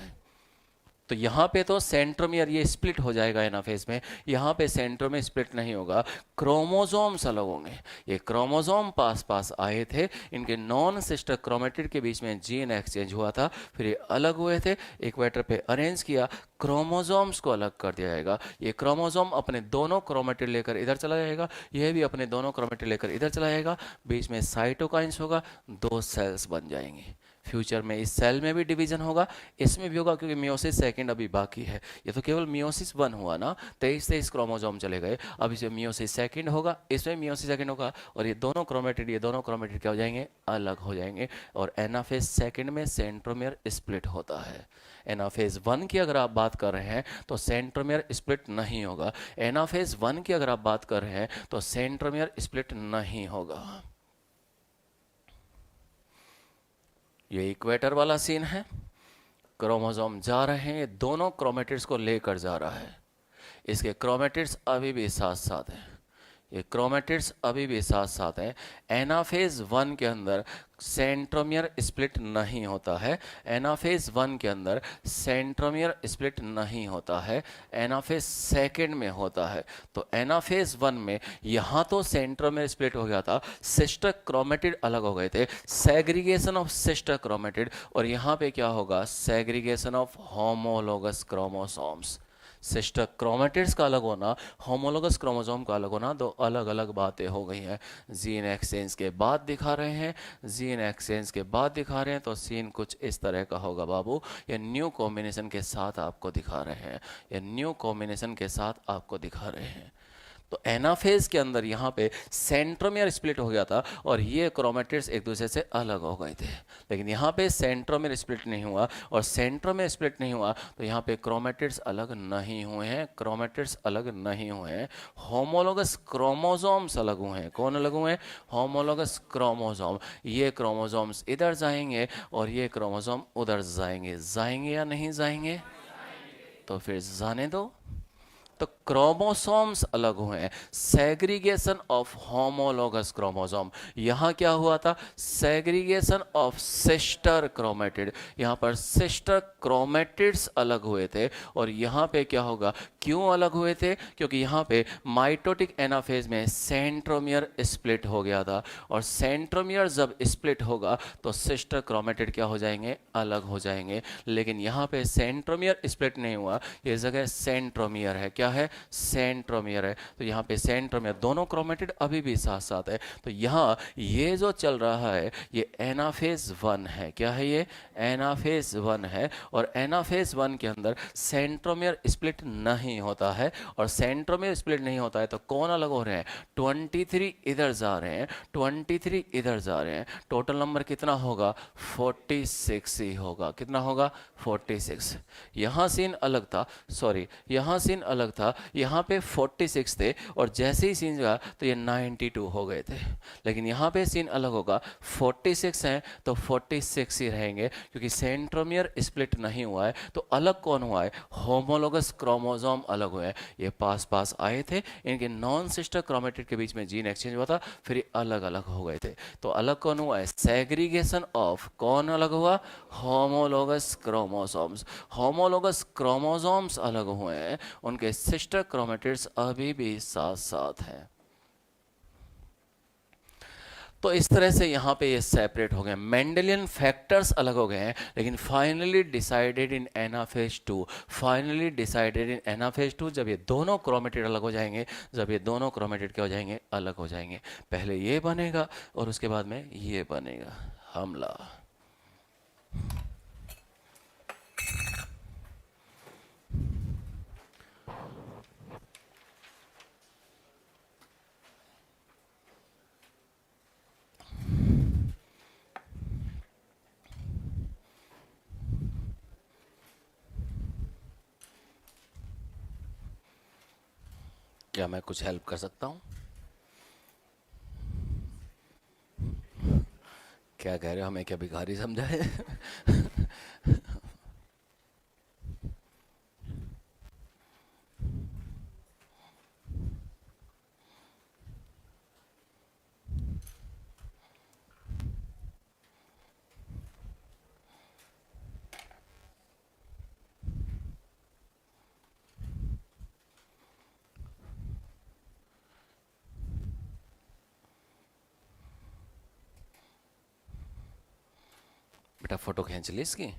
तो यहाँ पे तो सेंट्रोमियर ये स्प्लिट हो जाएगा एनाफेज में, यहाँ पे सेंट्रोमियर स्प्लिट नहीं होगा, क्रोमोसोम्स अलग होंगे। ये क्रोमोसोम पास पास आए थे, इनके नॉन सिस्टर क्रोमेटिड के बीच में जीन एक्सचेंज हुआ था, फिर ये अलग हुए थे, इक्वेटर पे अरेंज किया, क्रोमोसोम्स को अलग कर दिया जाएगा। ये क्रोमोसोम अपने दोनों क्रोमेटिड लेकर इधर चला जाएगा, यह भी अपने दोनों क्रोमेटिड लेकर इधर चला जाएगा, बीच में साइटोकाइंस होगा, दो सेल्स बन जाएंगे। फ्यूचर में इस सेल में भी डिवीजन होगा, इसमें भी होगा, क्योंकि मियोसिस सेकंड अभी बाकी है। ये तो केवल मियोसिस वन हुआ ना, 23 क्रोमोसोम चले गए, अब इसमें मियोसिस सेकंड होगा, इसमें मियोसिस सेकंड होगा, और ये दोनों क्रोमेटिड क्या हो जाएंगे, अलग हो जाएंगे। और एनाफेज सेकंड में सेंट्रोमियर स्प्लिट होता है। एनाफेज वन की अगर आप बात कर रहे हैं तो सेंट्रोमियर स्प्लिट नहीं होगा। एनाफेज वन की अगर आप बात कर रहे हैं तो सेंट्रोमियर स्प्लिट नहीं होगा। ये इक्वेटर वाला सीन है, क्रोमोसोम जा रहे हैं, ये दोनों क्रोमेटिड्स को लेकर जा रहा है, इसके क्रोमेटिड्स अभी भी साथ साथ हैं, ये क्रोमेटिड्स अभी भी साथ साथ हैं। एनाफेज वन के अंदर सेंट्रोमियर स्प्लिट नहीं होता है, एनाफेज वन के अंदर सेंट्रोमियर स्प्लिट नहीं होता है, एनाफेज सेकंड में होता है। तो एनाफेज वन में यहाँ तो सेंट्रोमियर स्प्लिट हो गया था, सिस्टर क्रोमेटिड अलग हो गए थे, सेग्रीगेशन ऑफ सिस्टर क्रोमेटिड, और यहाँ पे क्या होगा, segregation of homologous chromosomes. Sister chromatids का अलग होना, होमोलोगस क्रोमोसोम का अलग होना, दो अलग अलग बातें हो गई हैं। जीन एक्सचेंज के बाद दिखा रहे हैं, जीन एक्सचेंज के बाद दिखा रहे हैं, तो सीन कुछ इस तरह का होगा बाबू। ये न्यू कॉम्बिनेशन के साथ आपको दिखा रहे हैं, ये न्यू कॉम्बिनेशन के साथ आपको दिखा रहे हैं। तो एनाफेज के अंदर यहाँ पे सेंट्रोमियर स्प्लिट हो गया था और ये क्रोमेटिड्स एक दूसरे से अलग हो गए थे, लेकिन यहाँ पे सेंट्रोमियर स्प्लिट नहीं हुआ, और सेंट्रोमियर स्प्लिट नहीं हुआ तो यहाँ पे क्रोमेटिड्स अलग नहीं हुए हैं, क्रोमेटिड्स अलग नहीं हुए हैं, होमोलोगस क्रोमोसोम्स अलग हुए हैं। कौन अलग हुए हैं, होमोलोगस क्रोमोसोम। ये क्रोमोसोम्स इधर जाएंगे और ये क्रोमोसोम उधर जाएंगे, जाएंगे या नहीं जाएंगे, तो फिर जाने दो। तो क्रोमोसोम्स अलग हुए हैं, सेग्रीगेशन ऑफ होमोलोगस क्रोमोसोम। यहां क्या हुआ था, सेग्रीगेशन ऑफ सिस्टर क्रोमेटिड, यहां पर सिस्टर क्रोमेटिड्स अलग हुए थे, और यहां पे क्या होगा, क्यों अलग हुए थे, क्योंकि यहां पे माइटोटिक एनाफेज में सेंट्रोमियर स्प्लिट हो गया था, और सेंट्रोमियर जब स्प्लिट होगा तो सिस्टर क्रोमेटिड क्या हो जाएंगे, अलग हो जाएंगे। लेकिन यहां पे सेंट्रोमियर स्प्लिट नहीं हुआ, ये जगह सेंट्रोमियर है, क्या है, सेंट्रोमियर है। तो यहाँ पे सेंट्रोमियर, दोनों क्रोमेटिड अभी भी साथ साथ है। तो यहाँ ये जो चल रहा है ये एनाफेज वन है, क्या है ये, एनाफेज वन है, और एनाफेज वन के अंदर सेंट्रोमियर स्प्लिट नहीं होता है, और सेंट्रोमियर स्प्लिट नहीं होता है तो कौन अलग हो रहे हैं, 23 इधर जा रहे हैं, 23 इधर जा रहे हैं, टोटल नंबर कितना होगा, 46 ही होगा, कितना होगा, 46। यहाँ सीन अलग था, सॉरी यहाँ सीन अलग था, यहाँ पे 46 थे, और जैसे ही सीन गया तो ये 92 हो गए थे, लेकिन यहाँ पे सीन अलग होगा, 46 हैं तो 46 ही रहेंगे, क्योंकि सेंट्रोमियर स्प्लिट नहीं हुआ है। तो अलग कौन हुआ है, होमोलोगस क्रोमोसोम अलग हुए हैं, ये पास पास आए थे, इनके नॉन सिस्टर क्रोमेटिड के बीच में जीन एक्सचेंज हुआ था, फिर ये अलग अलग हो गए थे। तो अलग कौन हुआ है, सेग्रीगेशन ऑफ, कौन अलग हुआ, होमोलोगस क्रोमोसोम्स। होमोलोगस क्रोमोसोम्स अलग हुए हैं, उनके सिस्टर क्रोमेटिड्स अभी भी साथ साथ हैं। तो इस तरह से यहाँ पे ये सेपरेट हो गए, मेंडेलियन फैक्टर्स अलग हो गए हैं, लेकिन finally decided in anaphase to, finally decided in anaphase to, जब ये दोनों क्रोमेटिड अलग हो जाएंगे, जब ये दोनों क्रोमेटिड क्या हो जाएंगे, अलग हो जाएंगे। पहले ये बनेगा और उसके बाद में ये बनेगा, हमला। क्या मैं कुछ हेल्प कर सकता हूँ, क्या कह रहे हो, हमें क्या भिखारी समझा है बेटा फोटो खींच ली इसकी।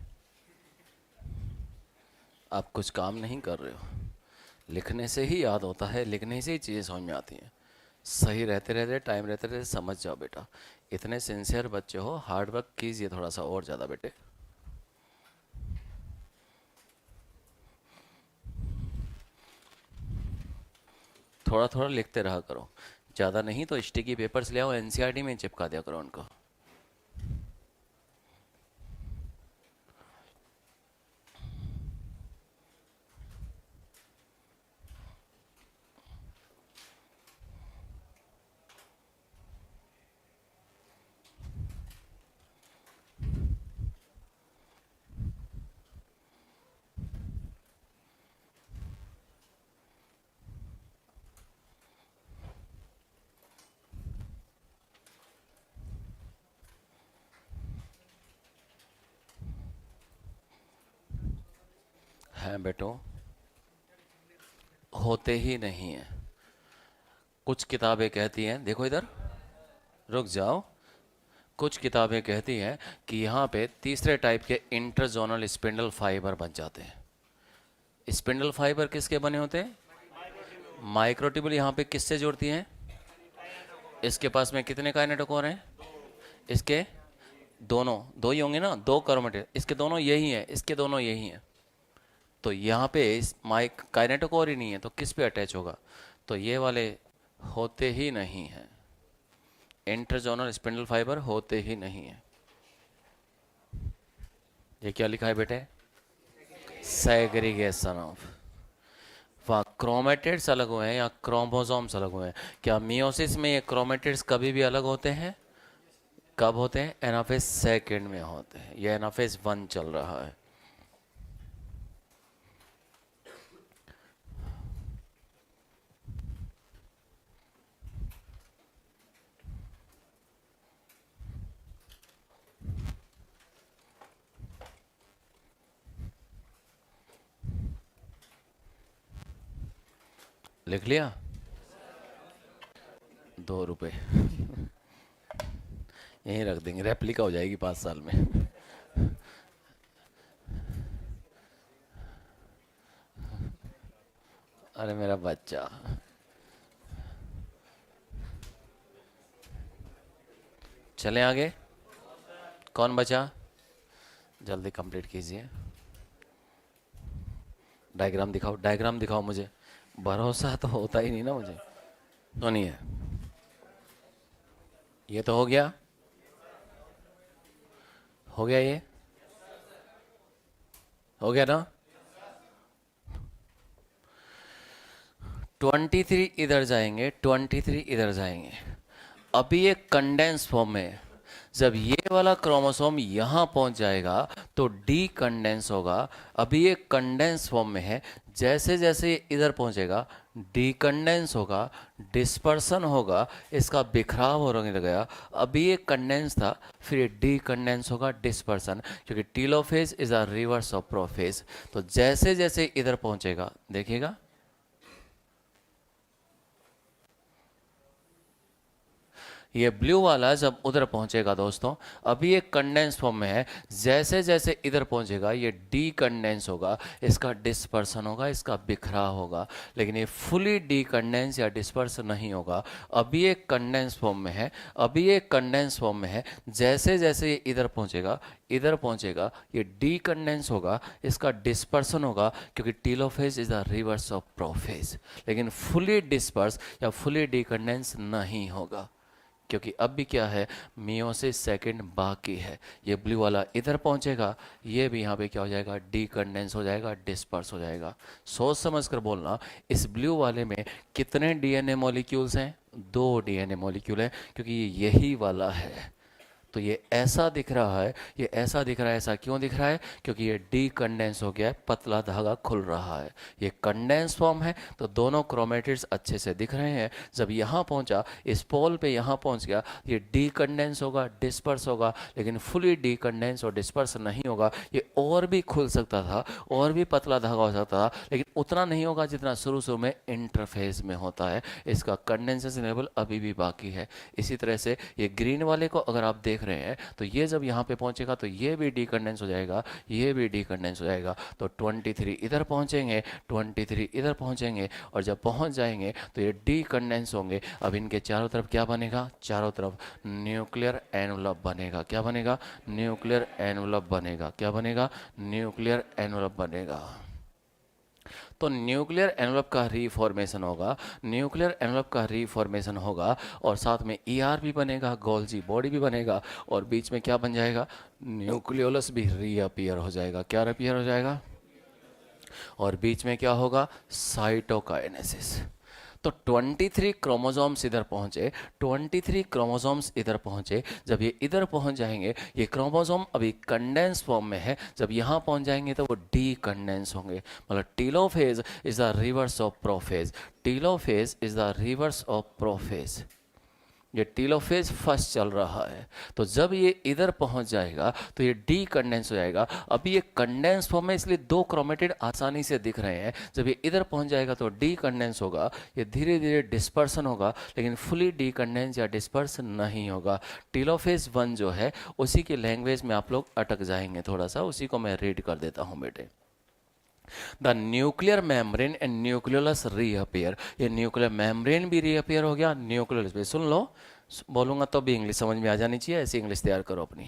आप कुछ काम नहीं कर रहे हो, लिखने से ही याद होता है, लिखने से ही चीज़ें समझ में आती हैं। सही रहते रहते, टाइम रहते रहते समझ जाओ बेटा। इतने सिंसियर बच्चे हो, हार्ड वर्क कीजिए थोड़ा सा और ज़्यादा बेटे। थोड़ा थोड़ा लिखते रहा करो, ज़्यादा नहीं तो स्टिकी पेपर्स ले आओ, एनसीईआरटी में चिपका दिया करो उनको। हैं बेटो, होते ही नहीं है। कुछ किताबें कहती हैं, देखो इधर, रुक जाओ। कुछ किताबें कहती हैं कि यहाँ पे तीसरे टाइप के इंटरजोनल स्पिंडल फाइबर बन जाते हैं। स्पिंडल फाइबर किसके बने होते हैं? माइक्रोट्यूबुल। यहाँ पे किससे जोड़ती हैं? इसके पास में कितने काइनेटोकोर हैं? इसके दोनों, दो ही होंगे ना, दो क्रोमेटिड, इसके दोनों यही हैं, इसके दोनों यही हैं। तो यहाँ पे इस माइक काइनेटोकोर ही नहीं है तो किस पे अटैच होगा? तो ये वाले होते ही नहीं हैं, इंटरजोनल स्पिंडल फाइबर होते ही नहीं है। ये क्या लिखा है बेटे? Segregation of. वहाँ क्रोमेटिड्स अलग हुए हैं या क्रोमोसोम्स अलग हुए हैं? क्या मियोसिस में ये क्रोमेटिड्स कभी भी अलग होते हैं? कब होते हैं? एनाफेज सेकेंड में होते हैं। ये एनाफेज 1 चल रहा है। लिख लिया? 2 रुपये यहीं रख देंगे, रेप्लिका हो जाएगी 5 साल में। अरे मेरा बच्चा, चलें आगे। कौन बचा? जल्दी कंप्लीट कीजिए। डायग्राम दिखाओ, डायग्राम दिखाओ मुझे। भरोसा तो होता ही नहीं ना मुझे। सुनिए, ये तो हो गया, हो गया, ये हो गया ना। 23 इधर जाएंगे, 23 इधर जाएंगे। अभी ये कंडेंस फॉर्म में है। जब ये वाला क्रोमोसोम यहाँ पहुँच जाएगा तो डी कंडेंस होगा। अभी ये कंडेंस फॉर्म में है, जैसे जैसे ये इधर पहुँचेगा डीकंडेंस होगा, डिस्पर्सन होगा, इसका बिखराव होने लगेगा। अभी ये कंडेंस था, फिर ये डीकंडेंस होगा, डिस्पर्सन, क्योंकि telophase is a reverse of prophase. तो जैसे जैसे इधर पहुँचेगा, देखिएगा ये ब्लू वाला जब उधर पहुंचेगा दोस्तों, अभी ये कंडेंस फॉर्म में है, जैसे जैसे इधर पहुंचेगा ये डी कंडेंस होगा, इसका डिस्पर्सन होगा, इसका बिखराव होगा। लेकिन ये फुली डी कंडेंस या डिस्पर्सन नहीं होगा। अभी ये कंडेंस फॉर्म में है, अभी ये कंडेंस फॉर्म में है, जैसे जैसे ये इधर पहुंचेगा, इधर पहुंचेगा, ये डी कंडेंस होगा, इसका डिस्पर्सन होगा, क्योंकि telophase is the reverse of prophase. लेकिन फुली डिस्पर्स या फुली डी कंडेंस नहीं होगा, क्योंकि अब भी क्या है, मियोसिस सेकंड बाकी है। ये ब्लू वाला इधर पहुंचेगा, ये भी यहाँ पे क्या हो जाएगा, डी कंडेंस हो जाएगा, डिस्पर्स हो जाएगा। सोच समझ कर बोलना। इस ब्लू वाले में कितने डीएनए मॉलिक्यूल्स हैं? 2 डीएनए मॉलिक्यूल हैं, क्योंकि ये यही वाला है। तो ये ऐसा दिख रहा है, ये ऐसा दिख रहा है। ऐसा क्यों दिख रहा है? क्योंकि ये डी कंडेंस हो गया है, पतला धागा खुल रहा है। ये कंडेंस फॉर्म है तो दोनों क्रोमेटिड्स अच्छे से दिख रहे हैं। जब यहाँ पहुँचा, इस पोल पे यहाँ पहुँच गया, ये डी कंडेंस होगा, डिस्पर्स होगा, लेकिन फुली डी कंडेंस और डिस्पर्स नहीं होगा। ये और भी खुल सकता था, और भी पतला धागा हो सकता था, लेकिन उतना नहीं होगा जितना शुरू शुरू में इंटरफेस में होता है। इसका कंडेंसेशन लेवल अभी भी बाकी है। इसी तरह से ये ग्रीन वाले को अगर आप देख देख रहे हैं, तो ये जब यहाँ पे पहुँचेगा तो ये भी डीकंडेंस हो जाएगा, ये भी डीकंडेंस हो जाएगा। तो 23 इधर पहुँचेंगे, 23 इधर पहुँचेंगे, और जब पहुँच जाएंगे तो ये डीकंडेंस होंगे। अब इनके चारों तरफ क्या बनेगा? चारों तरफ न्यूक्लियर एनवलप बनेगा। क्या बनेगा? न्यूक्लियर एनवलप बनेगा। क्या बनेगा? न्यूक्लियर एनवलप बनेगा। तो न्यूक्लियर एनवलप का रीफॉर्मेशन होगा, न्यूक्लियर एनवलप का रीफॉर्मेशन होगा, और साथ में ईआर भी बनेगा, गोल्जी बॉडी भी बनेगा, और बीच में क्या बन जाएगा? न्यूक्लियोलस भी रीअपियर हो जाएगा। क्या रीअपियर हो जाएगा? और बीच में क्या होगा? साइटोकाइनेसिस। तो 23 क्रोमोसोम्स इधर पहुंचे, 23 क्रोमोसोम्स इधर पहुंचे। जब ये इधर पहुंच जाएंगे, ये क्रोमोसोम अभी कंडेंस फॉर्म में है, जब यहाँ पहुंच जाएंगे तो वो डी कंडेंस होंगे। मतलब telophase is the reverse of prophase. Telophase is the reverse of prophase. ये टीलोफेज फर्स्ट चल रहा है, तो जब ये इधर पहुंच जाएगा तो ये डी कंडेंस हो जाएगा। अभी ये कंडेंस फॉर्म में, इसलिए दो क्रोमेटिड आसानी से दिख रहे हैं। जब ये इधर पहुंच जाएगा तो डी कंडेंस होगा, ये धीरे धीरे डिस्पर्सन होगा, लेकिन फुली डी कंडेंस या डिस्पर्सन नहीं होगा। टीलोफेज 1 जो है उसी की लैंग्वेज में आप लोग अटक जाएंगे थोड़ा सा, उसी को मैं रीड कर देता हूँ बेटे। The nuclear membrane and nucleolus reappear. ये न्यूक्लियर मेम्ब्रेन भी रीअपियर हो गया, न्यूक्लियोलस भी। सुन लो, बोलूंगा तो भी इंग्लिश समझ में आ जानी चाहिए, ऐसी इंग्लिश तैयार करो अपनी।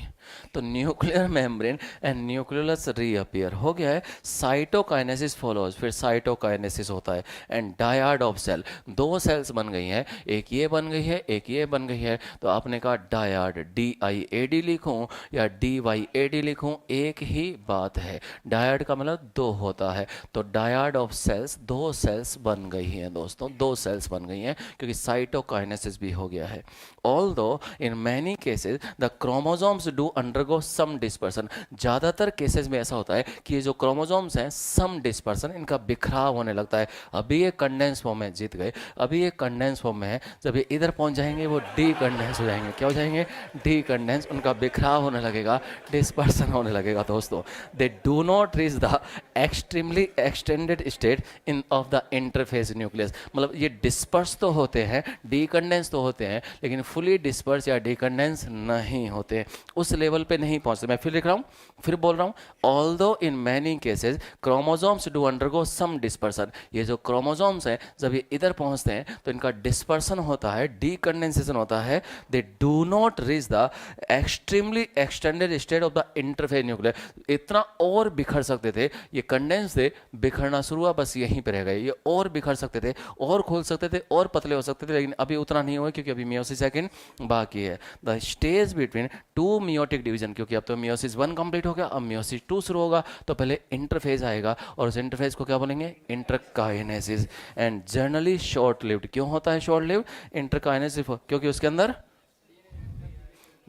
तो nuclear membrane and nucleolus reappear हो गया है। साइटोकाइनेसिस फॉलोज, फिर साइटोकाइनेसिस होता है, एंड डायड ऑफ सेल। दो सेल्स बन गई हैं, एक ये बन गई है, एक ये बन गई है। तो आपने कहा डायड, DIAD लिखूं या DYAD लिखूं, एक ही बात है। डायड का मतलब दो होता है, तो डायड ऑफ सेल्स, दो सेल्स बन गई हैं दोस्तों, दो सेल्स बन गई हैं, क्योंकि साइटोकाइनेसिस भी हो गया है। Although in many cases the chromosomes do undergo some dispersion, ज़्यादातर केसेस में ऐसा होता है कि ये जो क्रोमोसोम्स हैं some dispersion, इनका बिखराव होने लगता है। अभी ये कंडेंस फॉर्म में, जीत गए, अभी ये कंडेंस फॉर्म में है, जब ये इधर पहुंच जाएंगे वो डी कंडेंस हो जाएंगे। क्या हो जाएंगे? डी कंडेंस, उनका बिखराव होने लगेगा, डिस्पर्सन होने लगेगा दोस्तों। They do not reach the extremely extended state in of the interphase nucleus. मतलब ये डिस्पर्स तो होते हैं, डी कंडेंस तो होते हैं, लेकिन फुली डिस्पर्स या डीकंडेंस नहीं होते, उस लेवल पे नहीं पहुंचते। मैं फिर लिख रहा हूं, फिर बोल रहा हूं, although in many cases chromosomes do undergo some dispersion. ये जो क्रोमोसोम्स हैं जब ये इधर पहुंचते हैं तो इनका डिस्पर्सन होता है, डीकंडेंसेशन होता है। They do not reach the extremely extended state of the interphase nucleus. इतना और बिखर सकते थे, ये कंडेंस थे, बिखरना शुरू हुआ, बस यहीं पर रह गए। ये और बिखर सकते थे, और खोल सकते थे, और पतले हो सकते थे, लेकिन अभी उतना नहीं हुआ क्योंकि अभी मियोसिस सेकंड बाकी है। The stage between two meiotic division, क्योंकि अब तो मियोसिस 1 कंप्लीट हो गया, अब मियोसिस 2 शुरू होगा, तो पहले इंटरफेज आएगा, और उस इंटरफेज को क्या बोलेंगे? Interkinesis. And generally short lived. क्यों होता है शॉर्ट लिव्ड इंटरकाइनेसिस? क्योंकि उसके अंदर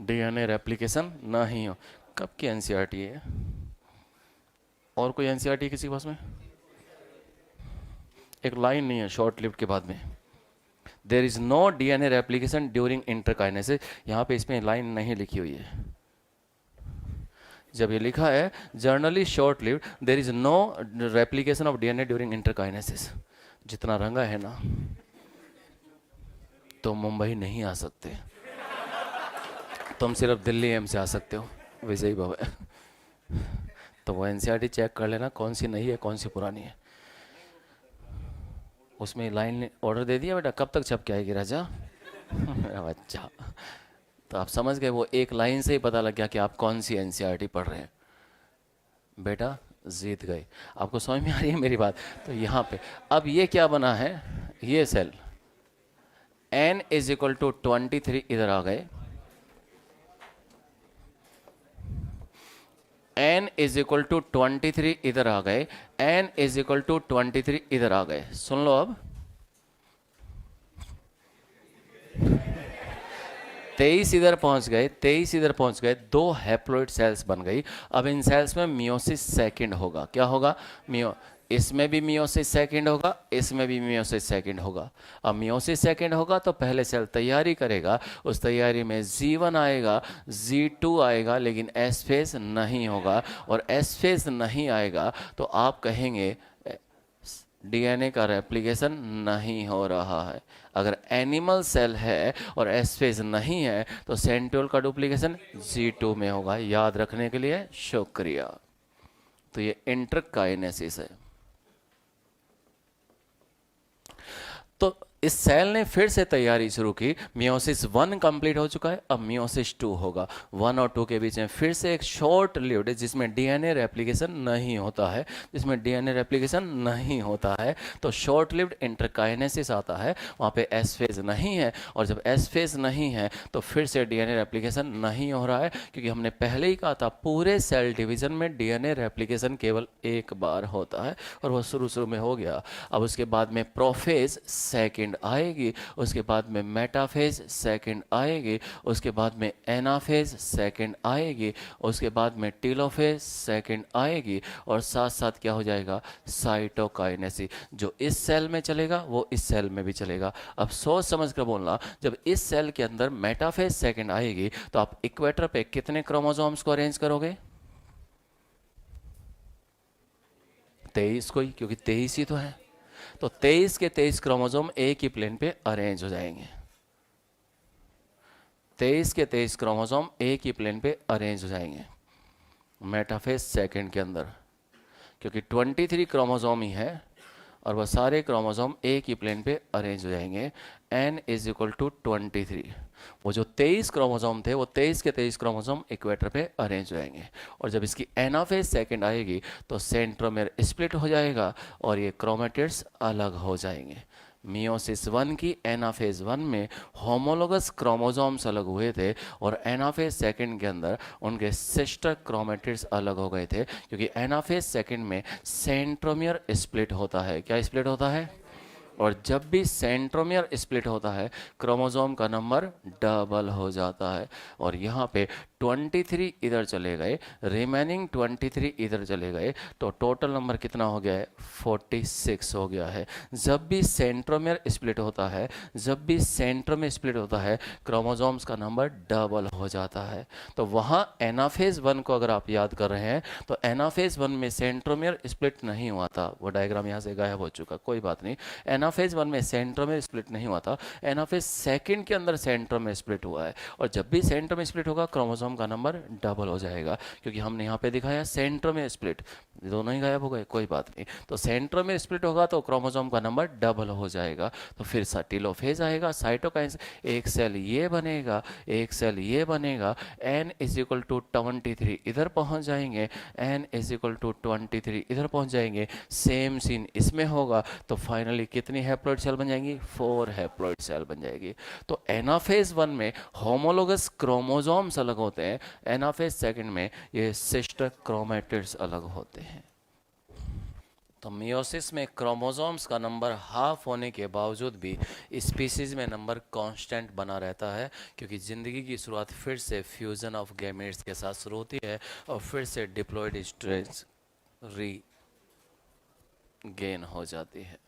डीएनए रेप्लिकेशन नहीं हो। कब की एनसीईआरटी है? और कोई एनसीईआरटी किसी के पास में? एक लाइन नहीं है शॉर्ट लिव्ड के बाद में, there is no DNA replication during interkinesis. यहाँ पे इसमें लाइन नहीं लिखी हुई है। जब ये लिखा है generally short lived, there is no replication of DNA during interkinesis, जितना रंगा है ना, तो मुंबई नहीं आ सकते, तुम सिर्फ दिल्ली एम्स से आ सकते हो, विजयी भव। तो वो एनसीईआरटी चेक कर लेना कौन सी नई है कौन सी पुरानी है। उसमें लाइन ऑर्डर दे दिया बेटा, कब तक छप के आएगी राजा? अच्छा, तो आप समझ गए, वो एक लाइन से ही पता लग गया कि आप कौन सी एनसीईआरटी पढ़ रहे हैं। बेटा जीत गए। आपको समझ में आ रही है मेरी बात? तो यहाँ पे अब ये क्या बना है, ये cell n is equal to 23 इधर आ गए, n इज इक्वल टू 23 इधर आ गए, n इज इक्वल टू 23 इधर आ गए। सुन लो अब, 23 इधर पहुंच गए, 23 इधर पहुंच गए, दो हैप्लॉइड सेल्स बन गई। अब इन सेल्स में मियोसिस सेकंड होगा। क्या होगा? इसमें भी मियोसिस सेकंड होगा, इसमें भी मियोसिस सेकंड होगा। अब मियोसिस सेकंड होगा तो पहले सेल तैयारी करेगा, उस तैयारी में G1 आएगा, G2 आएगा, लेकिन S फेज नहीं होगा। और S फेज नहीं आएगा तो आप कहेंगे डीएनए का रेप्लिकेशन नहीं हो रहा है। अगर एनिमल सेल है और एस फेज नहीं है तो सेंट्रियोल का डुप्लीकेशन G2 में होगा। याद रखने के लिए शुक्रिया। तो ये इंटरकाइनेसिस है। तो इस सेल ने फिर से तैयारी शुरू की। मियोसिस 1 कंप्लीट हो चुका है, अब मियोसिस 2 होगा। 1 और 2 के बीच में फिर से एक शॉर्ट लिव्ड जिसमें डीएनए रेप्लिकेशन नहीं होता है, तो शॉर्ट लिव्ड इंटरकाइनेसिस आता है। वहाँ पे एस फेज नहीं है, और जब एस फेज नहीं है तो फिर से डीएनए रेप्लिकेशन नहीं हो रहा है, क्योंकि हमने पहले ही कहा था पूरे सेल डिवीजन में डीएनए रेप्लिकेशन केवल एक बार होता है, और वो शुरू में हो गया। अब उसके बाद में प्रोफेज सेकंड आएगी, उसके बाद में मेटाफेज सेकंड आएगी, उसके बाद में एनाफेज सेकंड आएगी, उसके बाद में टीलोफेज सेकंड आएगी, और साथ साथ क्या हो जाएगा, साइटोकाइनेसिस। जो इस सेल में चलेगा वो इस सेल में भी चलेगा। अब सोच समझ कर बोलना, जब इस सेल के अंदर मेटाफेज सेकंड आएगी तो आप इक्वेटर पे कितने क्रोमोसोम्स को अरेंज करोगे? 23 को ही, क्योंकि 23 ही तो है। तो 23 के 23 क्रोमोसोम एक ही प्लेन पे अरेंज हो जाएंगे। 23 के 23 क्रोमोसोम एक ही प्लेन पे अरेंज हो जाएंगे मेटाफेज सेकंड के अंदर, क्योंकि 23 क्रोमोसोम ही है, और वह सारे क्रोमोसोम एक ही प्लेन पे अरेंज हो जाएंगे। n is equal to 23। वो जो 23 क्रोमोसोम थे वो 23 के 23 क्रोमोसोम इक्वेटर पे अरेंज हो जाएंगे, और जब इसकी एनाफेज सेकंड आएगी तो सेंट्रोमेर स्प्लिट हो जाएगा और ये क्रोमेटिड्स अलग हो जाएंगे। मियोसिस 1 की एनाफेज 1 में होमोलोगस क्रोमोसोम्स अलग हुए थे, और एनाफेज सेकंड के अंदर उनके सिस्टर क्रोमेटिड्स अलग हो गए थे, क्योंकि एनाफेज सेकंड में सेंट्रोमियर स्प्लिट होता है। क्या स्प्लिट होता है? और जब भी सेंट्रोमियर स्प्लिट होता है क्रोमोसोम का नंबर डबल हो जाता है, और यहाँ पे 23 इधर चले गए, रिमेनिंग 23 इधर चले गए, तो टोटल नंबर कितना हो गया है? 46 हो गया है। जब भी सेंट्रोमियर स्प्लिट होता है, क्रोमोसोम्स का नंबर डबल हो जाता है। तो वहाँ एनाफेज 1 को अगर आप याद कर रहे हैं तो एनाफेज 1 में सेंट्रोमियर स्प्लिट नहीं हुआ था। वो डायग्राम यहाँ से गायब हो चुका, कोई बात नहीं। एनाफेज 1 में सेंट्रोमियर स्प्लिट नहीं हुआ था, एनाफेज सेकंड के अंदर सेंट्रोमियर स्प्लिट हुआ है, और जब भी सेंट्रोमियर स्प्लिट होगा क्रोमोसोम का नंबर डबल हो जाएगा, क्योंकि हमने यहाँ पे दिखाया सेंट्रोमियर स्प्लिट। दोनों ही गायब हो गए, कोई बात नहीं। तो सेंट्रोमियर स्प्लिट होगा तो क्रोमोसोम का नंबर डबल हो जाएगा, तो फिर टीलोफेज आएगा, साइटोकाइनेसिस, एक सेल ये बनेगा, एक सेल ये बनेगा, n इज इक्वल टू 23 इधर पहुंच जाएंगे, n इज इक्वल टू 23 इधर पहुंच जाएंगे, सेम सीन इसमें होगा, तो फाइनली कितनी हैप्लॉइड सेल बन जाएंगी? 4 हैप्लॉइड सेल बन जाएगी। तो एनाफेज 1 में होमोलोगस क्रोमोसोम्स अलग होते हैं, एनाफेज सेकंड में ये सिस्टर क्रोमेटिड्स अलग होते हैं। तो मियोसिस में क्रोमोसोम्स का नंबर हाफ होने के बावजूद भी स्पीसीज में नंबर कांस्टेंट बना रहता है, क्योंकि ज़िंदगी की शुरुआत फिर से फ्यूजन ऑफ गैमेट्स के साथ शुरू होती है, और फिर से डिप्लॉयड स्टेज रीगेन हो जाती है।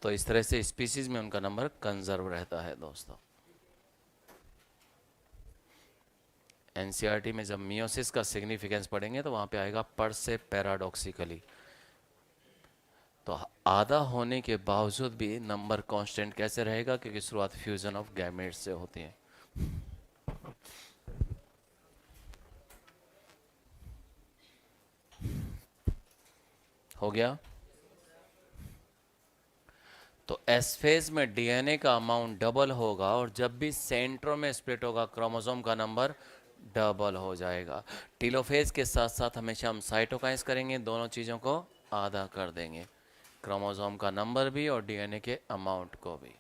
तो इस तरह से स्पीसीज में उनका नंबर कंजर्व रहता है दोस्तों। एनसीईआरटी में जब मियोसिस का सिग्निफिकेंस पढ़ेंगे तो वहाँ पे आएगा पर से पैराडॉक्सिकली। तो आधा होने के बावजूद भी नंबर कांस्टेंट कैसे रहेगा? क्योंकि शुरुआत फ्यूजन ऑफ गैमेट्स से होती है। हो गया? तो एस फेज में डीएनए का अमाउंट डबल होगा, और जब भी सेंट्रो में स्प्लिट होगा क्रोमोसोम का नंबर डबल हो जाएगा। टीलोफेज के साथ साथ हमेशा हम साइटोकाइन्स करेंगे, दोनों चीज़ों को आधा कर देंगे, क्रोमोसोम का नंबर भी और डीएनए के अमाउंट को भी।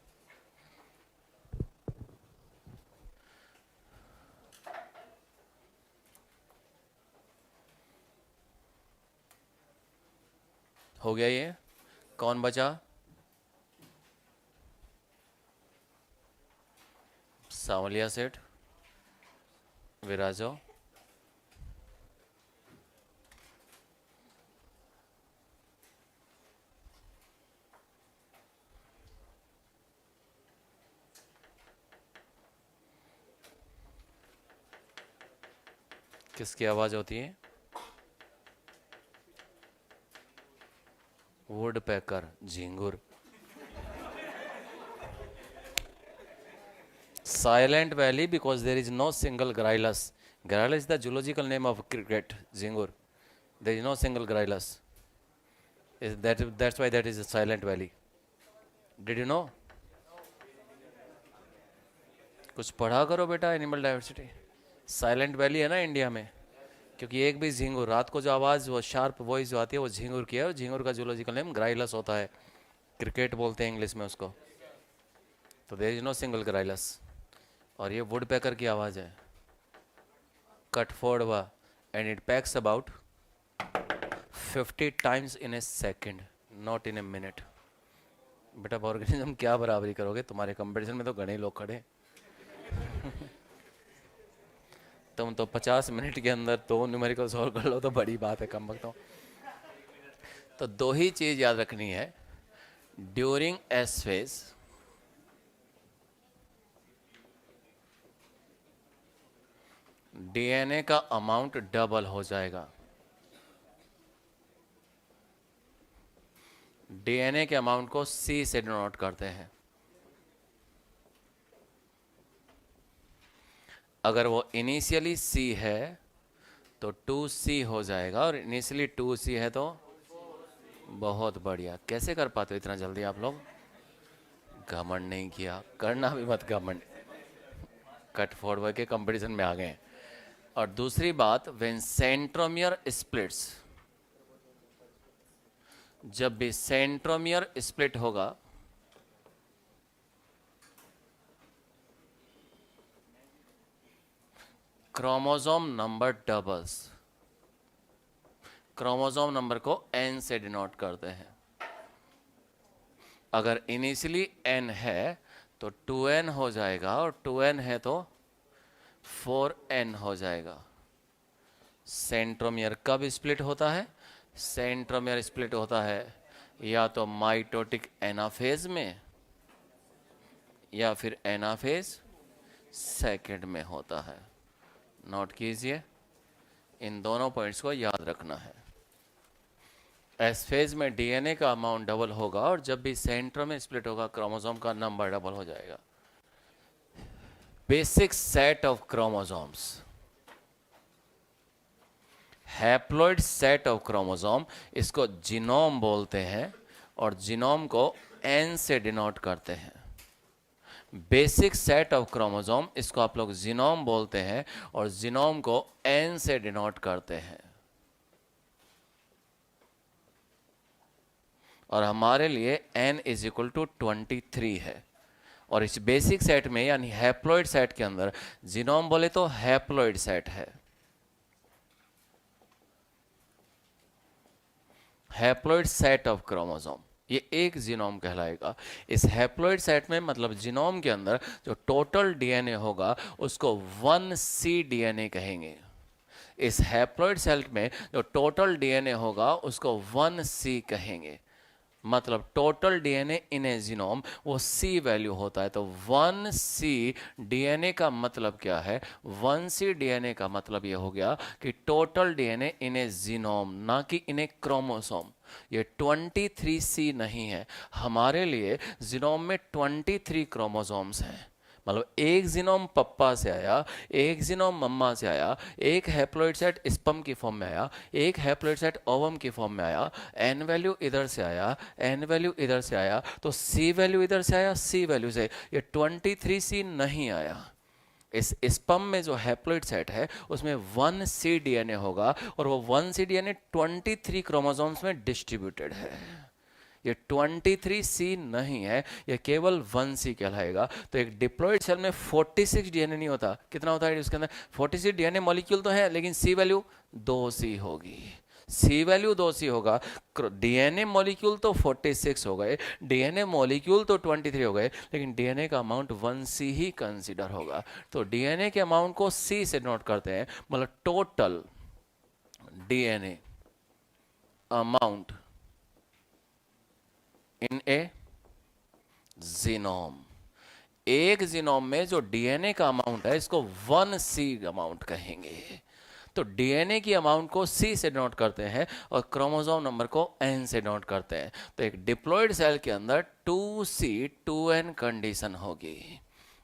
हो गया ये? कौन बचा? सावलिया सेठ, विराजो। किसकी आवाज होती है? वुड पैकर, झिंगुर। Silent Valley because there is no single Gryllus. Gryllus is the zoological name of cricket, Zingur. There is no single Gryllus. That's why that is a Silent Valley. Did you know? कुछ पढ़ा करो बेटा animal diversity. Silent valley है ना India में, क्योंकि एक भी झिंगुर, रात को जो आवाज़ वो शार्प वॉइस जो आती है वो झिंगुर की है, और झिंगुर का जूलॉजिकल नेम ग्राइलस होता है, क्रिकेट बोलते हैं इंग्लिश में उसको। तो there is no single gryllus. और ये वुड पैकर की आवाज़ है, कट फोड़वा, and it packs about 50 times in a second, not in a minute. बेटा ऑर्गेनिज्म क्या बराबरी करोगे, तुम्हारे कंपटीशन में तो घने लोग खड़े। तुम तो 50 मिनट के अंदर 2 न्यूमेरिकल सॉल्व कर लो तो बड़ी बात है, कम वक्त। तो 2 ही चीज याद रखनी है, ड्यूरिंग एस फेज डीएनए का अमाउंट डबल हो जाएगा। डीएनए के अमाउंट को सी से डिनोट करते हैं। अगर वो इनिशियली सी है तो 2C हो जाएगा, और इनिशियली 2C है तो बहुत बढ़िया। कैसे कर पाते हो इतना जल्दी आप लोग? घमंड नहीं किया, करना भी मत घमंड, कट फॉरवर्ड के कंपटीशन में आ गए हैं। और दूसरी बात, व्हेन सेंट्रोमियर स्प्लिट्स, जब भी सेंट्रोमियर स्प्लिट होगा chromosome number doubles. Chromosome number को n से डिनोट करते हैं। अगर इनिशियली n है तो 2n हो जाएगा, और 2n है तो 4n हो जाएगा। सेंट्रोमियर कब स्प्लिट होता है? सेंट्रोमियर स्प्लिट होता है या तो माइटोटिक एनाफेज में या फिर एनाफेज सेकेंड में होता है। नोट कीजिए, इन दोनों पॉइंट्स को याद रखना है। एस फेज में डीएनए का अमाउंट डबल होगा, और जब भी सेंट्रोम में स्प्लिट होगा क्रोमोसोम का नंबर डबल हो जाएगा। Basic set of chromosomes, haploid set of chromosome, इसको जीनोम बोलते हैं, और जीनोम को एन से डिनोट करते हैं। बेसिक सेट ऑफ क्रोमोसोम, इसको आप लोग जीनोम बोलते हैं, और जीनोम को एन से डिनोट करते हैं। और हमारे लिए n इज इक्वल टू 23 है। और इस बेसिक सेट में यानी हैप्लॉइड सेट के अंदर जीनोम बोले तो हैप्लॉइड सेट है। हैप्लॉइड सेट ऑफ क्रोमोसोम, ये एक जीनोम कहलाएगा। इस हैप्लॉइड सेट में मतलब जीनोम के अंदर जो टोटल डीएनए होगा उसको 1C डीएनए कहेंगे। इस हैप्लॉइड सेट में जो टोटल डीएनए होगा उसको 1C कहेंगे। मतलब total DNA in A genome वो C वैल्यू होता है। तो 1C डीएनए का मतलब क्या है? 1C डीएनए का मतलब ये हो गया कि total DNA in A genome, ना कि इन ए क्रोमोसोम। ये 23C नहीं है। हमारे लिए जीनोम में 23 क्रोमोसोम्स हैं। मतलब एक जीनोम पप्पा से आया, एक जीनोम मम्मा से आया, एक हैप्लॉइड सेट स्पर्म की फॉर्म में आया, एक हैप्लॉइड सेट ओवम की फॉर्म में आया, एन वैल्यू इधर से आया, एन वैल्यू इधर से आया, तो सी वैल्यू इधर से आया, सी वैल्यू से। ये 23C नहीं आया। इस स्पर्म में जो हैप्लॉइड सेट है उसमें 1C डीएनए होगा, और वो 1C डीएनए 23 क्रोमोसोम्स में डिस्ट्रीब्यूटेड है। ये 23C नहीं है, ये केवल 1C कहलाएगा। तो एक डिप्लॉइड सेल में 46 डीएनए नहीं होता। कितना होता है उसके अंदर? 46 डीएनए मॉलिक्यूल तो है, लेकिन C वैल्यू 2C होगी। C वैल्यू 2C होगा। डीएनए मॉलिक्यूल तो 46 हो गए, डीएनए मॉलिक्यूल तो 23 हो गए, लेकिन डीएनए का अमाउंट 1C ही कंसीडर होगा। तो डीएनए के अमाउंट को C से नोट करते हैं। मतलब total DNA amount in A genome, एक जीनोम में जो डीएनए का अमाउंट है इसको 1C अमाउंट कहेंगे। तो डीएनए की अमाउंट को सी से नोट करते हैं और क्रोमोसोम नंबर को एन से नोट करते हैं। तो एक डिप्लॉयड सेल के अंदर 2C2N कंडीशन होगी।